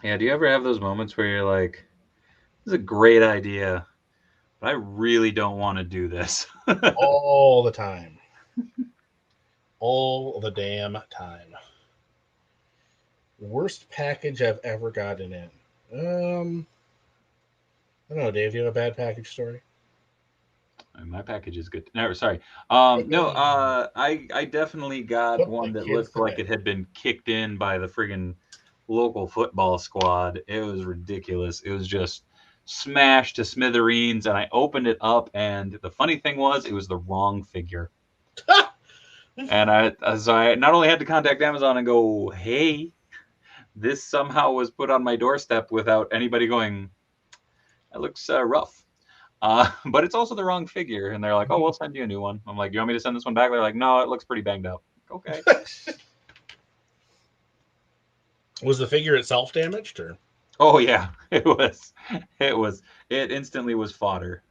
Yeah, do you ever have those moments where you're like, this is a great idea, but I really don't want to do this?
All the time. All the damn time. Worst package I've ever gotten in. I don't know, Dave. Do you have a bad package story?
My package is good. No, sorry. No, I definitely got
Put
one
the
that
kids
looked
to
like
bed.
it had been kicked in by the friggin' local football squad. It was ridiculous. It was just smashed to smithereens, and I opened it up, and the funny thing was, it was the wrong figure. And so I not only had to contact Amazon and go, hey, this somehow was put on my doorstep without anybody going, that looks rough. But it's also the wrong figure. And they're like, oh, we'll send you a new one. I'm like, you want me to send this one back? They're like, no, it looks pretty banged up. Okay.
Was the figure itself damaged, or?
Oh, yeah, it was. It instantly was fodder.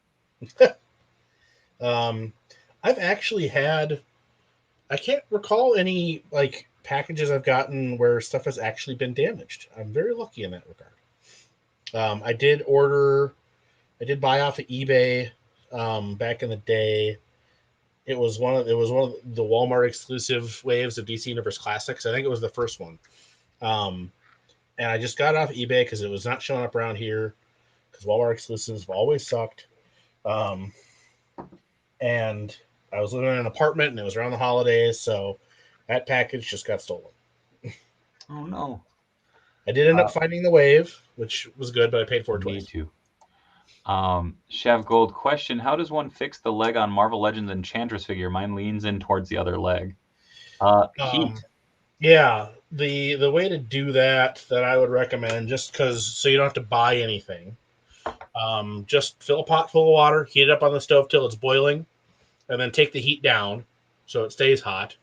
I've actually had, I can't recall any like packages I've gotten where stuff has actually been damaged. I'm very lucky in that regard. I did buy off of eBay back in the day. It was one of the Walmart exclusive waves of DC Universe Classics. I think it was the first one. And I just got it off eBay because it was not showing up around here because Walmart exclusives have always sucked. And I was living in an apartment and it was around the holidays, so that package just got stolen.
Oh, no.
I did end up finding the wave, which was good, but I paid for it
Me
twice.
too. Chef Gold question: how does one fix the leg on Marvel Legends Enchantress figure? Mine leans in towards the other leg. Heat.
Yeah, the way to do that I would recommend, just because so you don't have to buy anything, just fill a pot full of water, heat it up on the stove till it's boiling, and then take the heat down so it stays hot.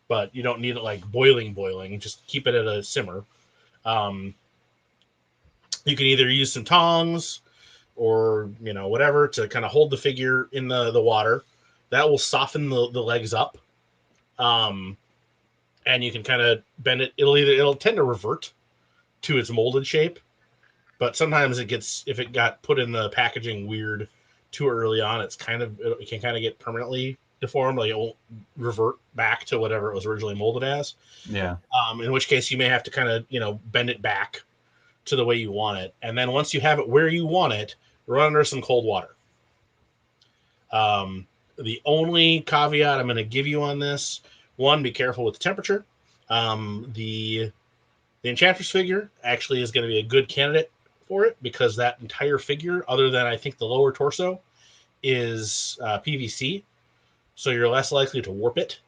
But you don't need it like boiling. Just keep it at a simmer. You can either use some tongs or whatever to kind of hold the figure in the water. That will soften the legs up. And you can kind of bend it. It'll tend to revert to its molded shape, but sometimes if it got put in the packaging weird too early on, it can kind of get permanently deformed. Like it won't revert back to whatever it was originally molded as.
Yeah.
In which case you may have to kind of bend it back to the way you want it. And then once you have it where you want it, run under some cold water. The only caveat I'm going to give you on this, one, be careful with the temperature. The Enchantress figure actually is going to be a good candidate for it because that entire figure, other than I think the lower torso, is PVC. So you're less likely to warp it.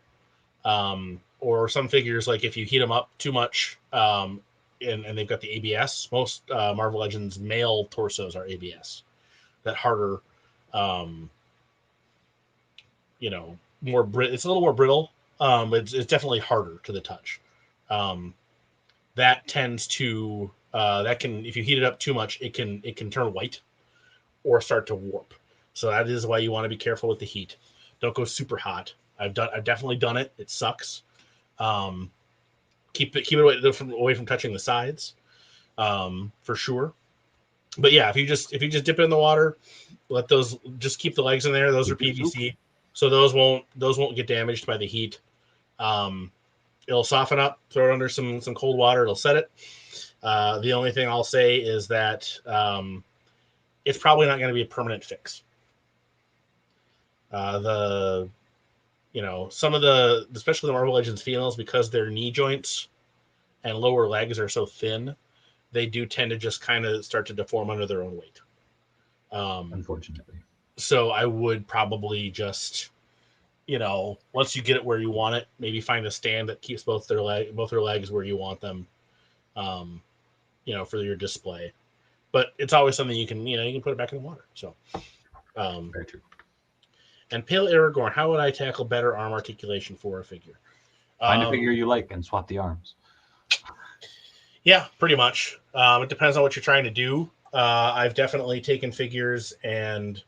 Or some figures, like if you heat them up too much, and they've got the ABS, most Marvel Legends male torsos are ABS. That harder, it's a little more brittle. It's definitely harder to the touch. That tends to if you heat it up too much, it can turn white or start to warp. So that is why you want to be careful with the heat. Don't go super hot. I've definitely done it. It sucks. Keep it away from touching the sides, for sure. But yeah, if you just dip it in the water, let those just keep the legs in there. Those are PVC, so those won't get damaged by the heat. It'll soften up. Throw it under some cold water. It'll set it. The only thing I'll say is that it's probably not going to be a permanent fix. Some of especially the Marvel Legends females, because their knee joints and lower legs are so thin, they do tend to just kind of start to deform under their own weight.
Unfortunately.
So I would probably just, once you get it where you want it, maybe find a stand that keeps both their legs where you want them, for your display. But it's always something you can put it back in the water. So,
Very true.
And Pale Aragorn, how would I tackle better arm articulation for a figure?
Find a figure you like and swap the arms.
Yeah, pretty much. It depends on what you're trying to do. I've definitely taken figures and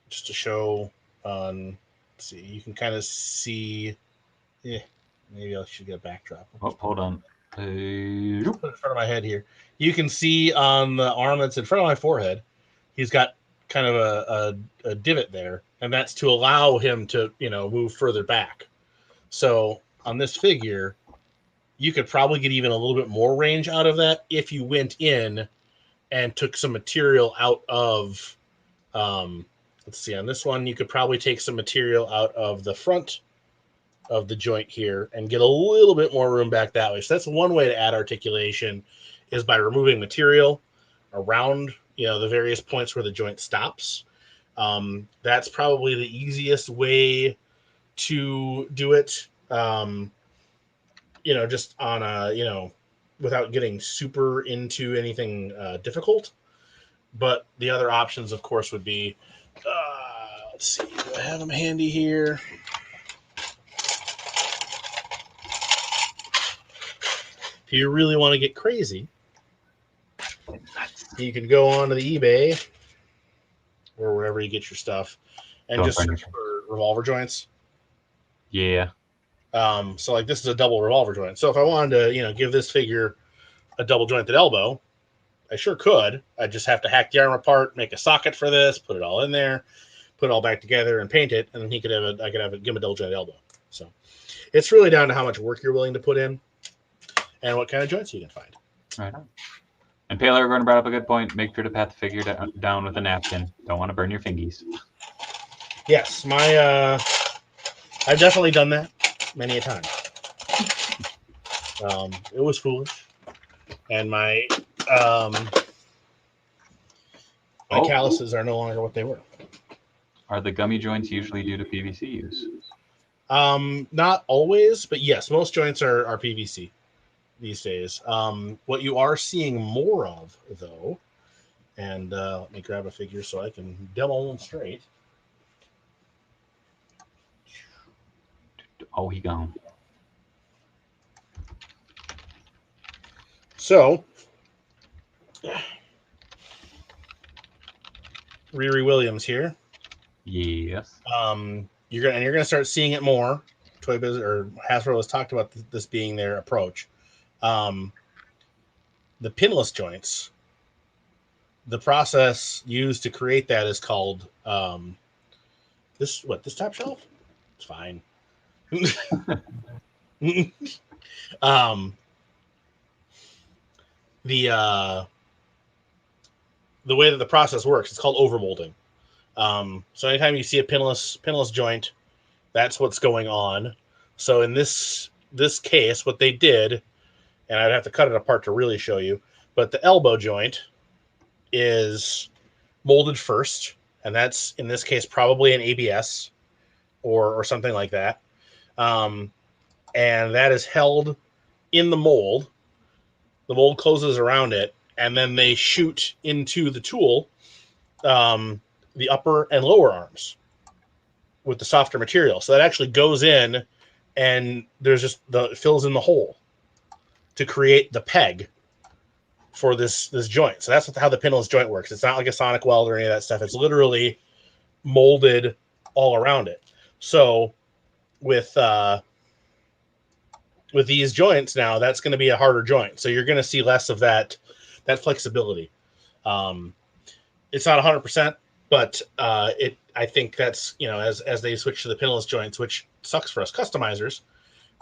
just to show on, let's see, you can kind of see. Maybe I should get a backdrop.
Oh, hold on.
Put it in front of my head here. You can see on the arm that's in front of my forehead, he's got kind of a divot there, and that's to allow him to move further back. So on this figure, you could probably get even a little bit more range out of that if you went in and took some material out of, let's see, on this one, you could probably take some material out of the front of the joint here and get a little bit more room back that way. So that's one way to add articulation, is by removing material around, the various points where the joint stops. That's probably the easiest way to do it. Just on a, without getting super into anything difficult. But the other options, of course, would be, let's see, do I have them handy here? If you really want to get crazy, you can go on to the eBay or wherever you get your stuff and just search for revolver joints.
Yeah.
So like this is a double revolver joint. So if I wanted to, give this figure a double jointed elbow, I sure could. I just have to hack the arm apart, make a socket for this, put it all in there, put it all back together and paint it. And then give him a double jointed elbow. So it's really down to how much work you're willing to put in and what kind of joints you can find.
Right on. And Pale Aragorn brought up a good point. Make sure to pat the figure down with a napkin. Don't want to burn your fingies.
Yes, I've definitely done that many a time. It was foolish, and my calluses are no longer what they were.
Are the gummy joints usually due to PVC use?
Not always, but yes, most joints are PVC these days. What you are seeing more of, though, and let me grab a figure so I can demonstrate.
Oh, he gone.
So, Riri Williams here.
Yes.
You're gonna start seeing it more. Toy Biz or Hasbro has talked about this being their approach. The pinless joints. The process used to create that is called this top shelf? It's fine. The way that the process works, it's called overmolding. So anytime you see a pinless joint, that's what's going on. So in this case, what they did, and I'd have to cut it apart to really show you, but the elbow joint is molded first, and that's in this case probably an ABS or something like that. And that is held in the mold. The mold closes around it, and then they shoot into the tool the upper and lower arms with the softer material. So that actually goes in, and there's just fills in the hole to create the peg for this joint. So that's how the pinless joint works. It's not like a sonic weld or any of that stuff. It's literally molded all around it. So with these joints now, that's going to be a harder joint. So you're going to see less of that flexibility. It's not 100%, but I think that's, as they switch to the pinless joints, which sucks for us customizers,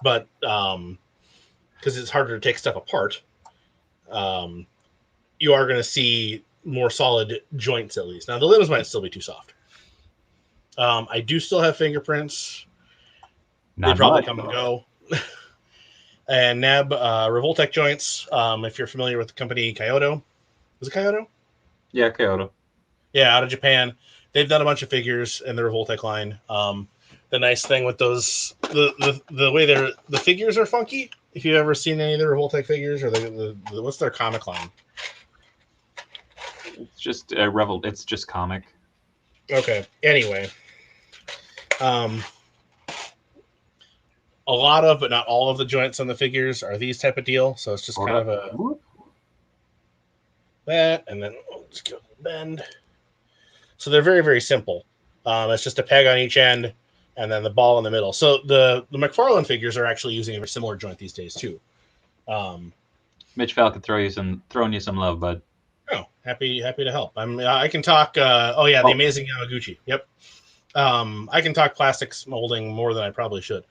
but because it's harder to take stuff apart, you are going to see more solid joints at least. Now the limbs might still be too soft. I do still have fingerprints. They probably come and go. And Neb Revoltech joints. If you're familiar with the company Kyoto, was it Kyoto?
Yeah, Kyoto.
Yeah, out of Japan. They've done a bunch of figures in the Revoltech line. The nice thing with those, the way the figures are funky. If you've ever seen any of the Revoltech figures, or what's their comic line?
It's just It's just comic.
Okay. Anyway, a lot of, but not all of the joints on the figures are these type of deal. So it's just kind of a that, and then let's go bend. So they're very, very simple. It's just a peg on each end, and then the ball in the middle. So the McFarlane figures are actually using a very similar joint these days too.
Mitch Falcon throwing you some love, bud.
Oh, happy to help. I can talk. The amazing Yamaguchi. Yep. I can talk plastics molding more than I probably should.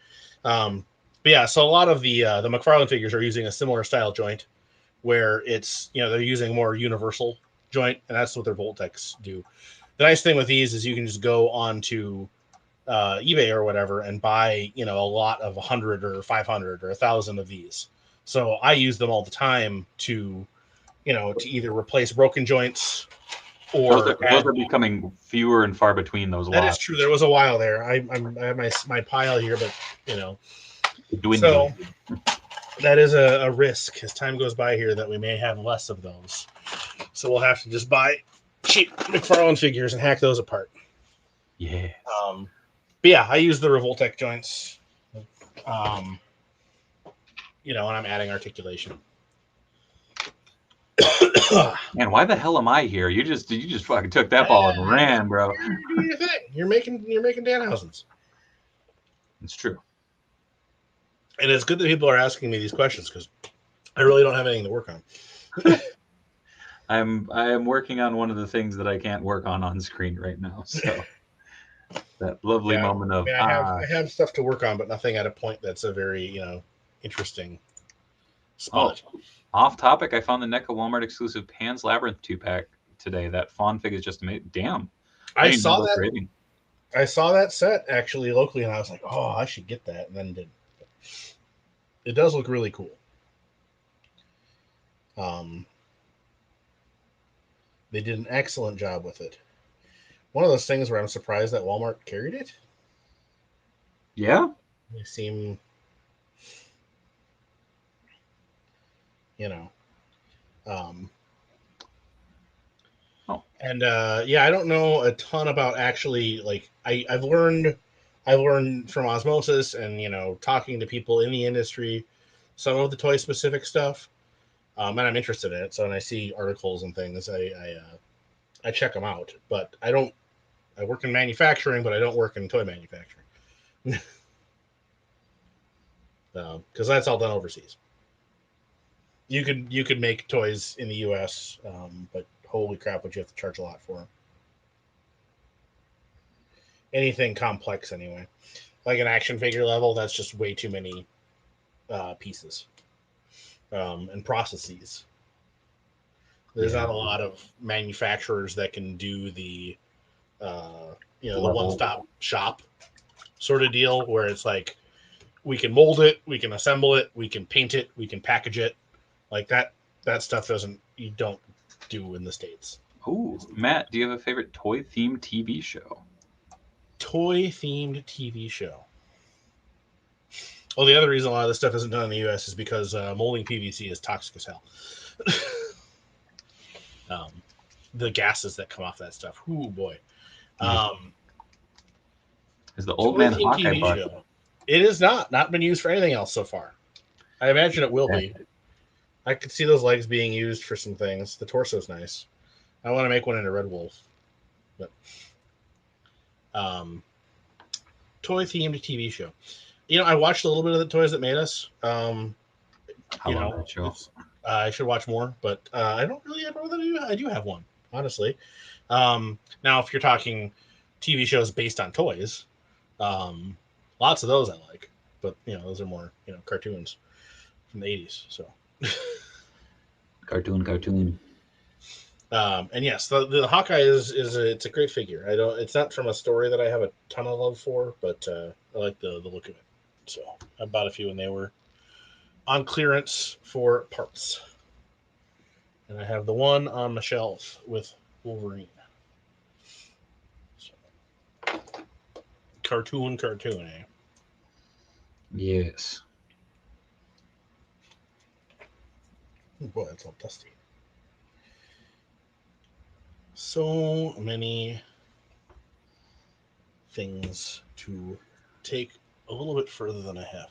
But yeah, so a lot of the McFarlane figures are using a similar style joint, where it's they're using more universal joint, and that's what their Voltex do. The nice thing with these is you can just go onto eBay or whatever and buy a lot of 100 or 500 or 1,000 of these. So I use them all the time to to either replace broken joints or
those are becoming fewer and far between. Those
that
lots.
is true. There was a while there. I have my pile here, but
Dwindling.
so that is a risk as time goes by here that we may have less of those. So we'll have to just buy cheap McFarlane figures and hack those apart.
Yeah.
But yeah, I use the Revoltech joints. And I'm adding articulation.
Man, why the hell am I here? You just fucking took that ball and ran, bro.
Do your thing. You're making Danhausen's.
It's true.
And it's good that people are asking me these questions because I really don't have anything to work on.
I am working on one of the things that I can't work on screen right now. So that lovely moment of
I have stuff to work on, but nothing at a point that's a very interesting spot.
Oh, off topic, I found the NECA Walmart exclusive Pan's Labyrinth 2-pack today. That fawn figure is just amazing. Damn.
I saw that. I saw that set actually locally, and I was like, "Oh, I should get that," and then didn't. It does look really cool. They did an excellent job with it. One of those things where I'm surprised that Walmart carried it.
Yeah.
They seem, And I don't know a ton about actually I've learned from osmosis and talking to people in the industry some of the toy specific stuff, and I'm interested in it. So when I see articles and things, I check them out. But I work in manufacturing, but I don't work in toy manufacturing because that's all done overseas. You could make toys in the U.S., but holy crap, would you have to charge a lot for them? Anything complex, anyway. Like an action figure level, that's just way too many pieces and processes. There's not a lot of manufacturers that can do the the one-stop shop sort of deal where it's like we can mold it, we can assemble it, we can paint it, we can package it. Like that stuff you don't do in the States.
Oh, Matt, do you have a favorite toy-themed TV show?
Toy-themed TV show. Well, the other reason a lot of this stuff isn't done in the U.S. is because molding PVC is toxic as hell. The gases that come off that stuff. Ooh, boy.
Is the old man Hawkeye butt?
It is not been used for anything else so far. I imagine it will be. I could see those legs being used for some things. The torso's nice. I want to make one into Red Wolf. But toy-themed TV show. I watched a little bit of the Toys That Made Us.
I love that show.
I should watch more, but I don't really know that I do have one, honestly. Now, if you're talking TV shows based on toys, lots of those I like. But, those are more, cartoons from the 80s. So.
Cartoon.
And yes, the Hawkeye it's a great figure. It's not from a story that I have a ton of love for, but I like the look of it. So I bought a few when they were on clearance for parts. And I have the one on the shelf with Wolverine. So, cartoon, eh?
Yes.
Oh boy, it's all dusty. So many things to take a little bit further than I have.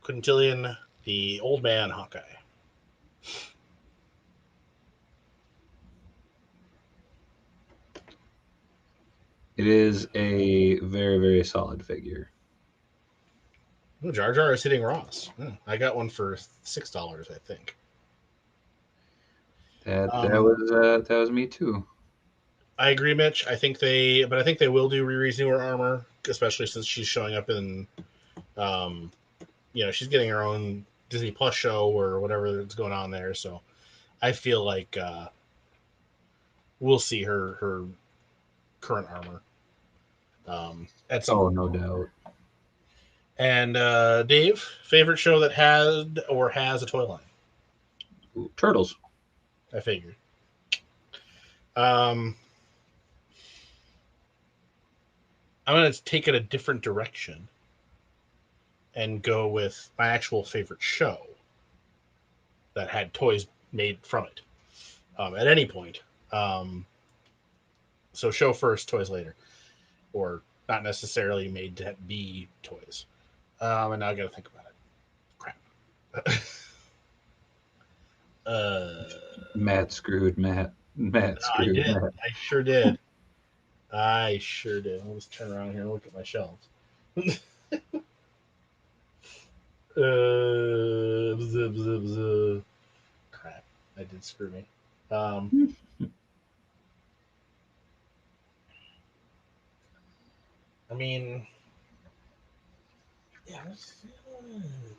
Quintillion, the old man Hawkeye.
It is a very, very solid figure.
Oh, Jar Jar is hitting Ross. I got one for $6, I think.
That was me too.
I agree, Mitch. I think they will do re-renew her armor, especially since she's showing up in, she's getting her own Disney Plus show or whatever that's going on there. So I feel like we'll see her current armor at some point.
No doubt.
And Dave, favorite show that had or has a toy line?
Ooh, Turtles.
I figured. I'm going to take it a different direction and go with my actual favorite show that had toys made from it at any point. So show first, toys later. Or not necessarily made to be toys. And now I got to think about it. Crap.
Matt screwed Matt. Matt screwed Matt.
I sure did. I'll just turn around here and look at my shelves. Crap. That did screw me. I mean, yeah,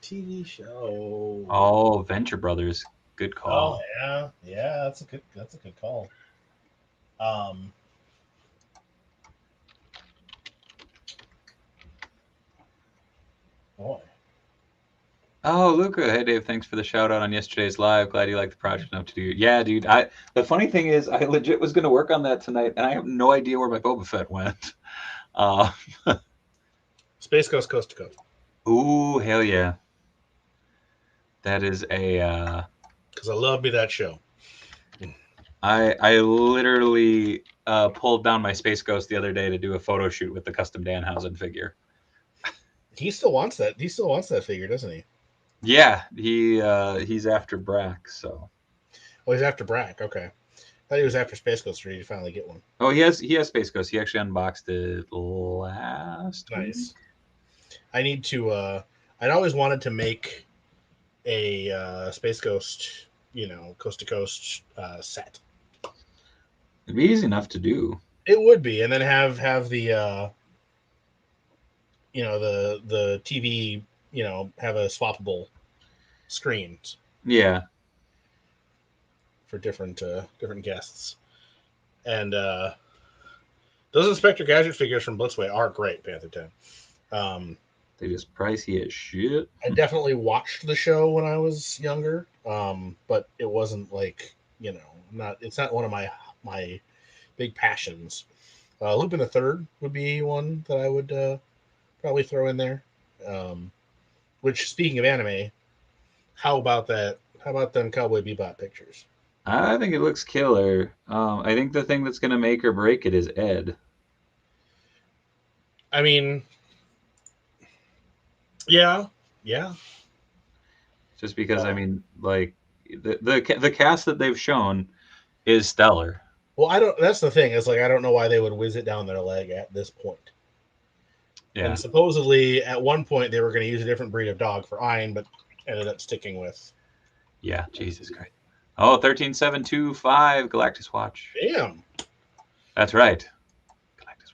TV show.
Oh, Venture Brothers. Good call.
Oh yeah, that's a good call. Boy.
Oh, Luca. Hey, Dave. Thanks for the shout out on yesterday's live. Glad you liked the project enough to do. Yeah, dude. The funny thing is, I legit was going to work on that tonight, and I have no idea where my Boba Fett went.
Space Ghost Coast to Coast.
Ooh, hell yeah. That is a.
Because I love me that show.
I literally pulled down my Space Ghost the other day to do a photo shoot with the custom Danhausen figure.
He still wants that. He still wants that figure, doesn't he?
Yeah, he's after Brack, so.
Oh, he's after Brack. Okay, I thought he was after Space Ghost for you to finally get one.
Oh, he has Space Ghost. He actually unboxed it last week.
I need to. I'd always wanted to make a Space Ghost, coast to coast set.
It'd be easy enough to do.
It would be, and then have the the TV, have a swappable screens.
Yeah.
For different guests, and those Inspector Gadget figures from Blitzway are great. Panther 10.
They just pricey as shit.
I definitely watched the show when I was younger, but it wasn't like it's not one of my big passions. Lupin the Third would be one that I would probably throw in there. Which, speaking of anime, how about that? How about them Cowboy Bebop pictures?
I think it looks killer. I think the thing that's going to make or break it is Ed.
I mean, yeah.
Just because the cast that they've shown is stellar.
Well, that's the thing. Is I don't know why they would whiz it down their leg at this point.
Yeah.
And supposedly at one point they were going to use a different breed of dog for Ein, but ended up sticking with.
Yeah, Jesus Christ. Oh, 13725 Galactus Watch.
Damn.
That's right. Galactus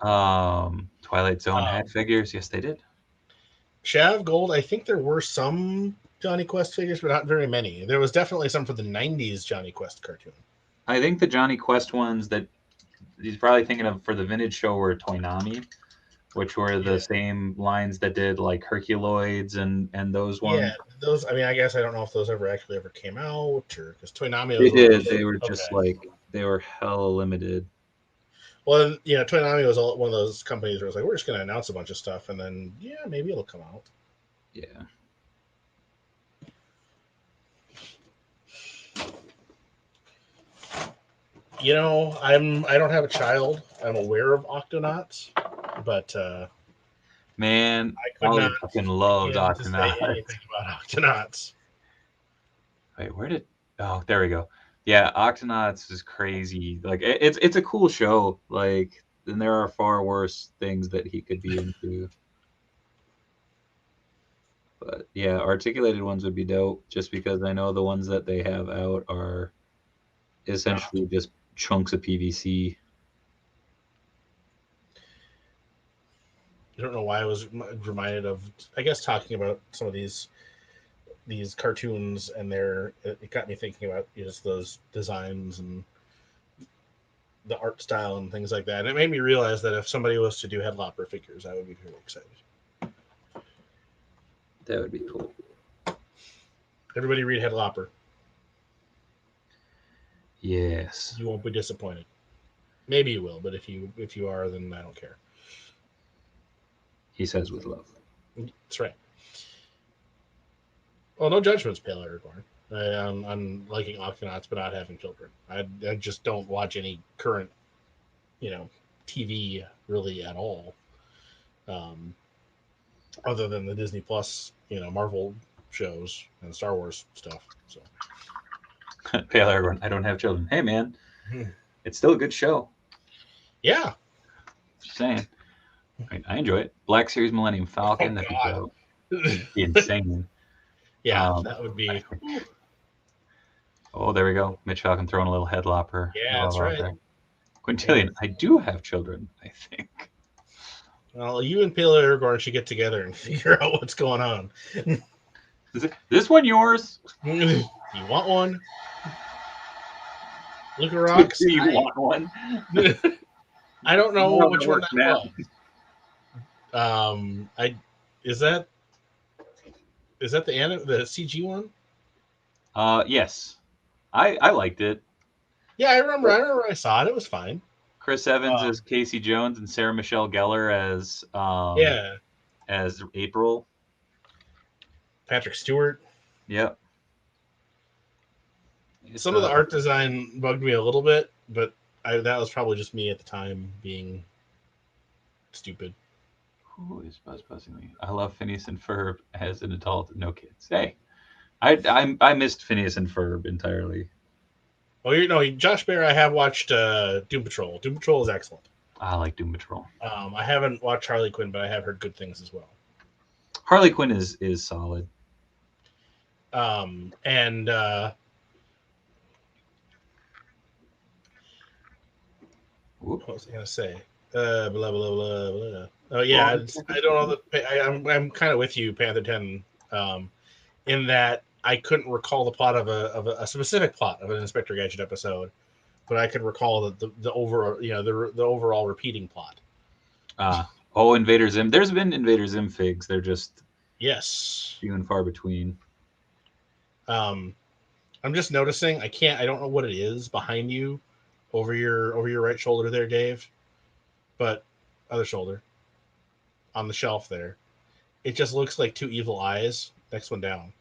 Watch. Twilight Zone had figures. Yes, they did.
Shav Gold, I think there were some Johnny Quest figures, but not very many. There was definitely some for the 90s Johnny Quest cartoon.
I think the Johnny Quest ones that he's probably thinking of for the vintage show were Toynami. which were the same lines that did like Herculoids and those ones.
Yeah, those. I mean, I guess I don't know if those ever came out, or because Toonami
They
was one of
did.
those.
They were just like they were hella limited.
Well, Toonami was one of those companies where it's like, we're just going to announce a bunch of stuff, and then maybe it'll come out.
Yeah.
I don't have a child. I'm aware of Octonauts, but
man,
I could not
fucking loved
begin to say
Octonauts.
anything about Octonauts.
Wait, where did? Oh, there we go. Yeah, Octonauts is crazy. Like it's a cool show. Like, and there are far worse things that he could be into. But yeah, articulated ones would be dope. Just because I know the ones that they have out are essentially just chunks of PVC.
I don't know why I was reminded of, I guess, talking about some of these cartoons, and it got me thinking about just those designs and the art style and things like that. And it made me realize that if somebody was to do Headlopper figures, I would be very excited.
That would be cool.
Everybody read Headlopper.
Yes.
You won't be disappointed. Maybe you will, but if you are, then I don't care.
He says with love.
That's right. Well, no judgments, Pale Aragorn. I'm liking Octonauts but not having children. I just don't watch any current, TV really at all. Other than the Disney Plus, Marvel shows and Star Wars stuff. So,
Pale Aragorn, I don't have children. Hey, man, it's still a good show.
Yeah.
Just saying. I enjoy it. Black Series Millennium Falcon. That'd be dope. Be insane.
Yeah, that would be.
Oh, there we go. Mitch Falcon throwing a little headlopper.
Yeah, that's right.
Quintillion, I do have children, I think.
Well, you and Pale Aragorn should get together and figure out what's going on.
Is this one yours?
You want one? Luca Rocks?
Do you want one?
I don't know which one that
now.
was. Is that the CG one?
Yes. I liked it.
Yeah, I remember I saw it. It was fine.
Chris Evans as Casey Jones and Sarah Michelle Gellar as April.
Patrick Stewart.
Yep.
Some of the art design bugged me a little bit, but that was probably just me at the time being stupid.
Who is buzzing me? I love Phineas and Ferb as an adult, no kids. Hey, I missed Phineas and Ferb entirely.
Well, Josh Bear, I have watched Doom Patrol. Doom Patrol is excellent.
I like Doom Patrol.
I haven't watched Harley Quinn, but I have heard good things as well.
Harley Quinn is solid.
And what was I gonna say? Blah blah blah blah. Oh yeah, I don't know. I'm kind of with you, Panther 10, in that I couldn't recall the plot of a specific plot of an Inspector Gadget episode, but I could recall the overall repeating plot.
Invader Zim. There's been Invader Zim figs. They're just few and far between.
I'm just noticing. I don't know what it is behind you, over your right shoulder there, Dave, but other shoulder on the shelf there. It just looks like two evil eyes. Next one down.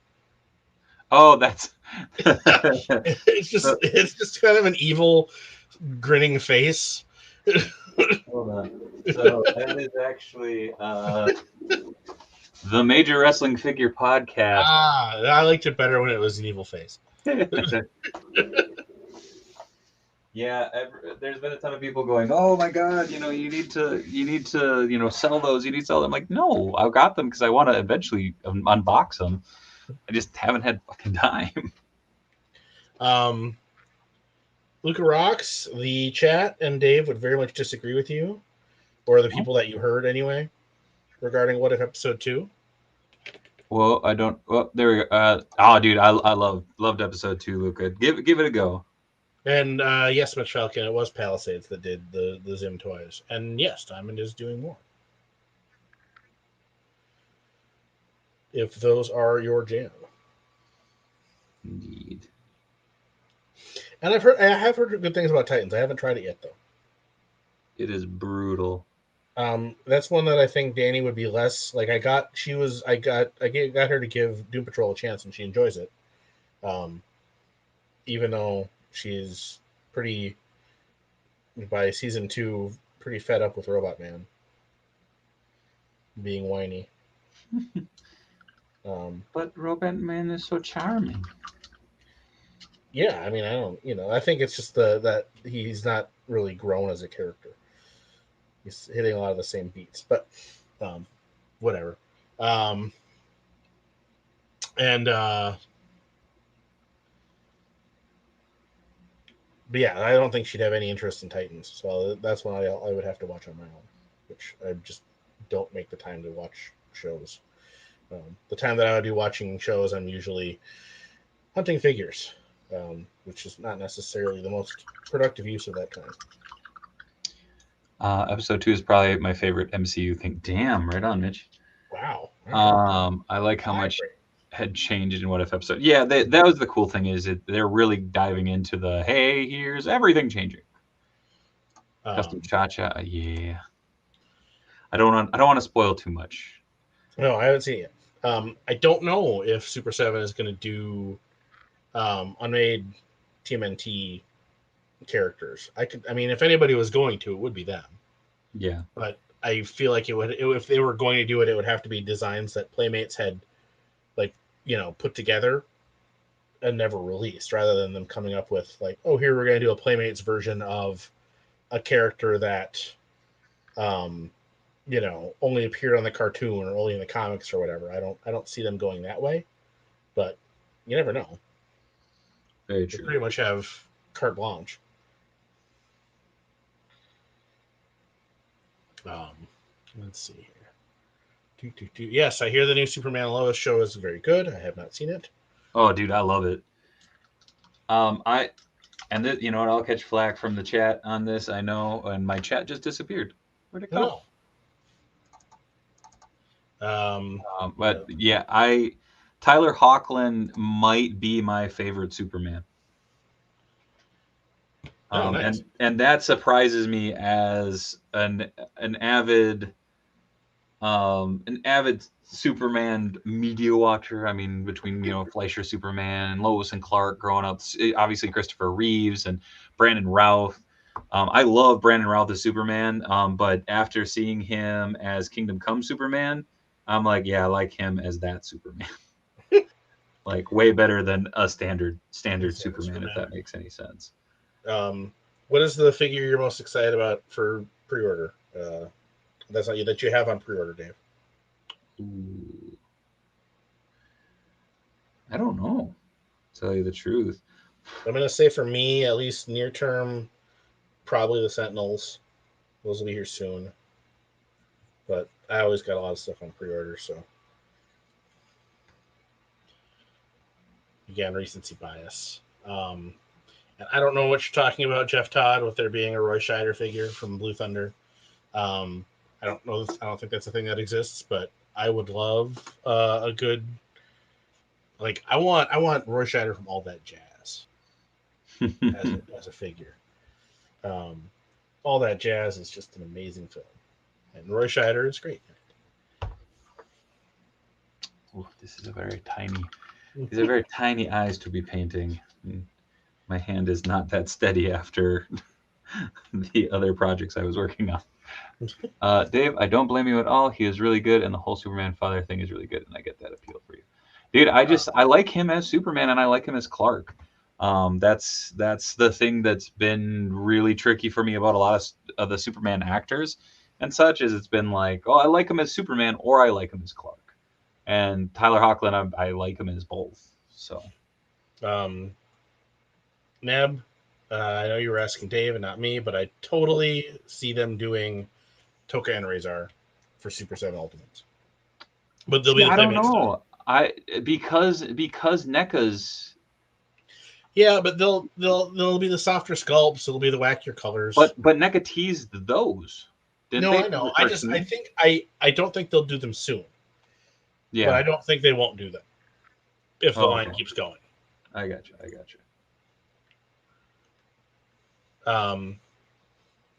Oh, that's.
it's just kind of an evil, grinning face.
Hold on. So that is actually the Major Wrestling Figure Podcast.
I liked it better when it was an evil face.
Yeah, there's been a ton of people going, "Oh my God, you need to, sell those. You need to sell them." Like, no, I got them because I want to eventually unbox them. I just haven't had fucking time.
Luca Rocks, the chat and Dave would very much disagree with you, or the people that you heard anyway, regarding What If Episode 2.
Well, I don't. Well, there we go. Dude, I loved Episode 2, Luca. Give it a go.
And yes, Mitch Falcon, it was Palisades that did the Zim toys, and yes, Diamond is doing more. if those are your jam.
Indeed.
And I have heard good things about Titans. I haven't tried it yet though.
It is brutal.
That's one that I think Danny would be less like. I got her to give Doom Patrol a chance, and she enjoys it. Even though she's pretty, by season 2, pretty fed up with Robot Man being whiny.
But Robot Man is so charming.
Yeah, I mean, I think it's just that he's not really grown as a character. He's hitting a lot of the same beats, but whatever. But yeah, I don't think she'd have any interest in Titans, so that's one I would have to watch on my own, which I just don't make the time to watch shows. The time that I would be watching shows, I'm usually hunting figures, which is not necessarily the most productive use of that time.
Episode 2 is probably my favorite MCU thing. Damn, right on, Mitch.
Wow.
I like how much had changed in What If episode. Yeah, that was the cool thing, is they're really diving into the, hey, here's everything changing. Custom Cha-Cha, yeah. I don't want to spoil too much.
No, I haven't seen it yet. I don't know if Super 7 is going to do unmade TMNT characters. I mean, if anybody was going to, it would be them.
Yeah.
But I feel like if they were going to do it, it would have to be designs that Playmates had, put together and never released, rather than them coming up with oh, here we're going to do a Playmates version of a character that, only appeared on the cartoon or only in the comics or whatever. I don't see them going that way, but you never know.
Very
They
true.
pretty much have carte blanche. Let's see here. Yes, I hear the new Superman and Lois show is very good. I have not seen it.
Oh, dude, I love it. I'll catch flack from the chat on this, I know, and my chat just disappeared. Where'd it go? But yeah, Tyler Hoechlin might be my favorite Superman.
Nice.
And that surprises me as an avid Superman media watcher. I mean, between Fleischer Superman and Lois and Clark growing up, obviously Christopher Reeves and Brandon Routh. I love Brandon Routh as Superman, but after seeing him as Kingdom Come Superman, I'm like, yeah, I like him as that Superman. Like way better than a standard Superman, if that makes any sense.
What is the figure you're most excited about for pre-order? That's not you that you have on pre-order, Dave.
Ooh. I don't know, to tell you the truth.
I'm gonna say for me, at least near term, probably the Sentinels. Those will be here soon. But I always got a lot of stuff on pre-order, so again, recency bias. And I don't know what you're talking about, Jeff Todd, with there being a Roy Scheider figure from Blue Thunder. I don't know. I don't think that's a thing that exists, but I would love a good. I want Roy Scheider from All That Jazz as a figure. All That Jazz is just an amazing film, and Roy Scheider is great.
Ooh, this is a very tiny. These are very tiny eyes to be painting. My hand is not that steady after the other projects I was working on. Dave, I don't blame you at all. He is really good, and the whole Superman father thing is really good, and I get that appeal for you. Dude, I like him as Superman, and I like him as Clark. That's the thing that's been really tricky for me about a lot of the Superman actors and such, is it's been like, oh, I like him as Superman, or I like him as Clark. And Tyler Hoechlin, I like him as both. So,
Neb, I know you were asking Dave and not me, but I totally see them doing Toka and Razor for Super 7 Ultimates. But they'll be the Playmates stuff.
Because NECA's.
Yeah, but they'll be the softer sculpts. It'll be the wackier colors.
But NECA teased those.
I know. I don't think they'll do them soon.
Yeah.
But I don't think they won't do that if the line keeps going.
I got you.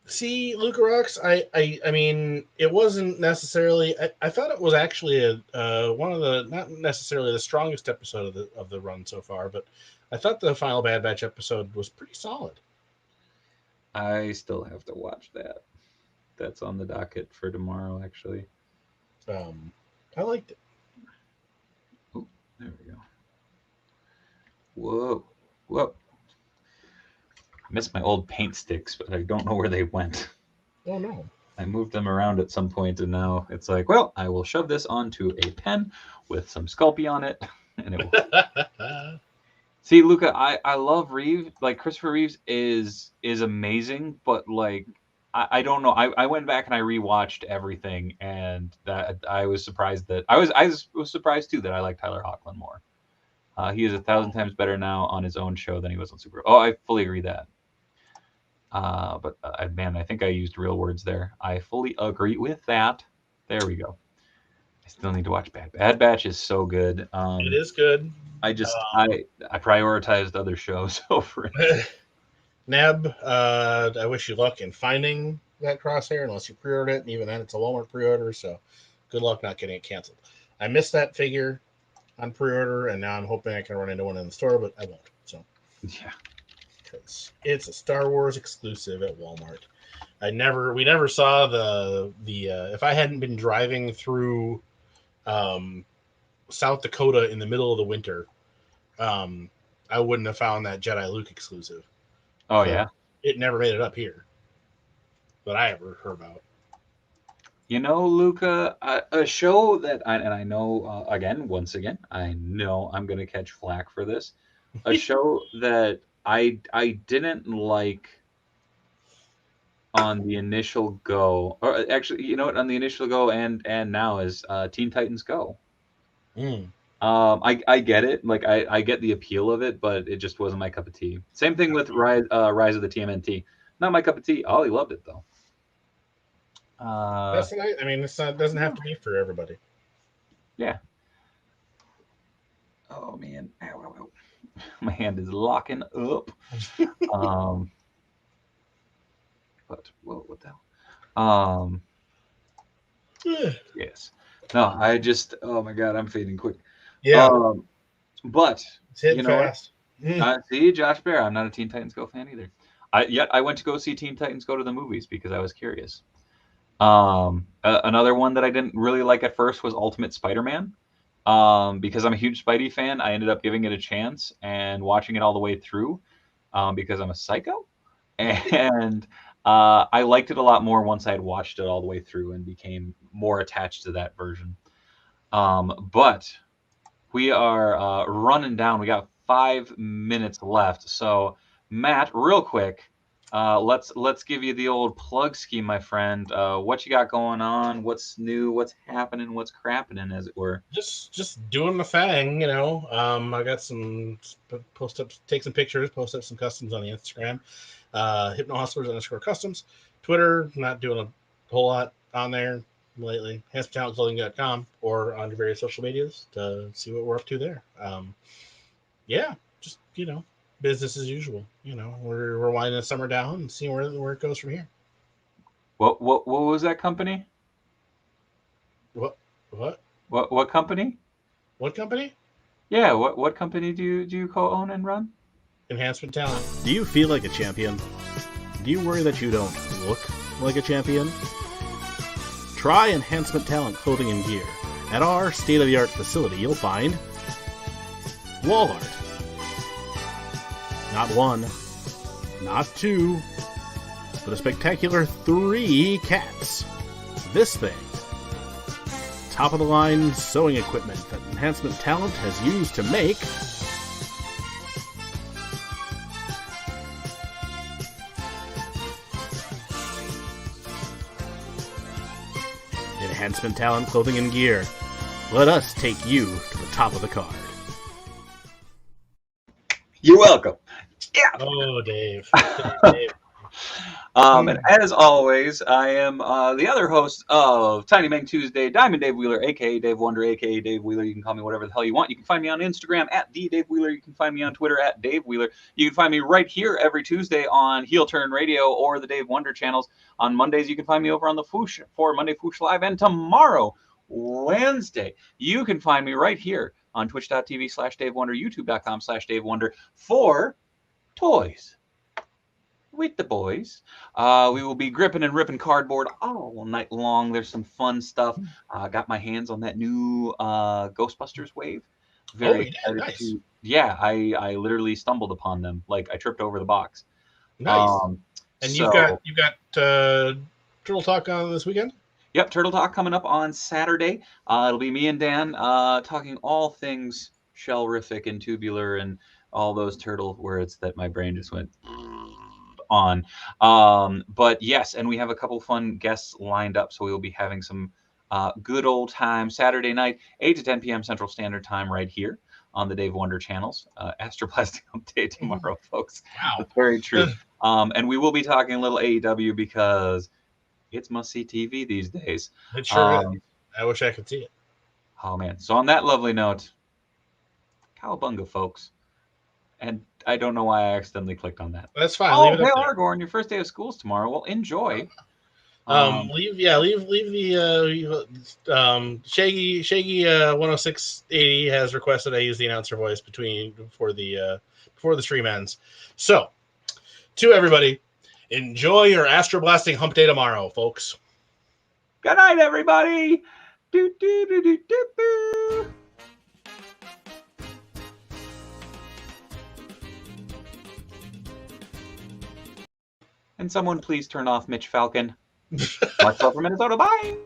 See, Luca Rocks, I mean, it wasn't necessarily. I thought it was actually one of the, not necessarily the strongest episode of the run so far, but I thought the final Bad Batch episode was pretty solid.
I still have to watch that. That's on the docket for tomorrow, actually.
I liked it.
Oh, there we go. Whoa. I missed my old paint sticks, but I don't know where they went.
Oh, no.
I moved them around at some point, and now it's like, well, I will shove this onto a pen with some Sculpey on it, and it will... See, Luca, I love Reeve. Like, Christopher Reeves is amazing, but, like, I don't know. I went back and I rewatched everything, and that I was surprised that... I was surprised, too, that I like Tyler Hoechlin more. He is 1,000 times better now on his own show than he was on Super. Oh, I fully agree that. But man, I think I used real words there. I fully agree with that. There we go. I still need to watch Bad Batch is so good.
It is good.
I prioritized other shows over it.
Neb, I wish you luck in finding that crosshair unless you pre-ordered it, and even then it's a Walmart pre-order, so good luck not getting it canceled. I missed that figure on pre-order, and now I'm hoping I can run into one in the store, but I won't. So
yeah,
because it's a Star Wars exclusive at Walmart. We never saw the if I hadn't been driving through South Dakota in the middle of the winter, I wouldn't have found that Jedi Luke exclusive.
Oh yeah,
it never made it up here that I ever heard about.
You know, Luca, a show that I know, once again, I know I'm going to catch flack for this. A show that I didn't like on the initial go, or actually, you know what, on the initial go and now is Teen Titans Go. I get it. Like, I get the appeal of it, but it just wasn't my cup of tea. Same thing with Rise of the TMNT. Not my cup of tea. Ollie loved it, though.
That's nice. I mean, it doesn't have to be for everybody.
Yeah. Oh man, ow. My hand is locking up. But what the hell? Yes. No, I just. Oh my God, I'm fading quick.
Yeah.
But
it's hitting fast.
See, Josh Bear, I'm not a Teen Titans Go fan either. I went to go see Teen Titans Go to the movies because I was curious. Another one that I didn't really like at first was Ultimate Spider-Man. Because I'm a huge Spidey fan, I ended up giving it a chance and watching it all the way through. Because I'm a psycho, and I liked it a lot more once I had watched it all the way through and became more attached to that version. But we are running down. We got 5 minutes left, so Matt, real quick. Let's give you the old plug scheme, my friend. What you got going on? What's new? What's happening? What's crapping, as it were?
Just doing the thing, you know. I got some take some pictures, post up some customs on the Instagram. HypnoHustlers_customs. Twitter, not doing a whole lot on there lately. HandsomeTalentClothing.com or on your various social medias to see what we're up to there. Yeah, just business as usual. We're winding the summer down and seeing where it goes from here.
What was that company?
What
company?
What company?
Yeah, what company do you co-own and run?
Enhancement Talent.
Do you feel like a champion? Do you worry that you don't look like a champion? Try Enhancement Talent clothing and gear. At our state-of-the-art facility, you'll find wall art. Not 1, not 2, but a spectacular 3 cats. This thing. Top-of-the-line sewing equipment that Enhancement Talent has used to make Enhancement Talent clothing and gear. Let us take you to the top of the card.
You're welcome. Yeah.
Oh, Dave.
And as always, I am the other host of Tiny Meng Tuesday, Diamond Dave Wheeler, aka Dave Wonder, aka Dave Wheeler. You can call me whatever the hell you want. You can find me on Instagram at the Dave Wheeler. You can find me on Twitter at Dave Wheeler. You can find me right here every Tuesday on Heel Turn Radio or the Dave Wonder channels. On Mondays, you can find me over on the Foosh for Monday Foosh Live, and tomorrow, Wednesday, you can find me right here on twitch.tv/Dave Wonder, youtube.com/Dave Wonder for Toys with the boys. We will be gripping and ripping cardboard all night long. There's some fun stuff. Got my hands on that new Ghostbusters wave. Very excited
nice.
to. Yeah, I literally stumbled upon them. Like I tripped over the box.
Nice. And you've got Turtle Talk on this weekend?
Yep, Turtle Talk coming up on Saturday. It'll be me and Dan talking all things shellrific and tubular and all those turtle words that my brain just went on. But yes, and we have a couple fun guests lined up, so we will be having some good old time Saturday night, 8 to 10 p.m. Central Standard Time right here on the Dave Wonder channels. Astroplastic update tomorrow, folks.
Wow.
That's very true. And we will be talking a little AEW because it's must-see TV these days.
It sure is. I wish I could see it.
Oh, man. So on that lovely note, cowabunga, folks. And I don't know why I accidentally clicked on that.
That's fine.
Oh, hey, Aragorn, your first day of school's tomorrow. Well, enjoy.
Leave the Shaggy 10680 has requested I use the announcer voice before the stream ends. So, to everybody, enjoy your astroblasting hump day tomorrow, folks.
Good night, everybody. Do do do do do do. And someone please turn off Mitch Falcon. Much love from Minnesota. Bye.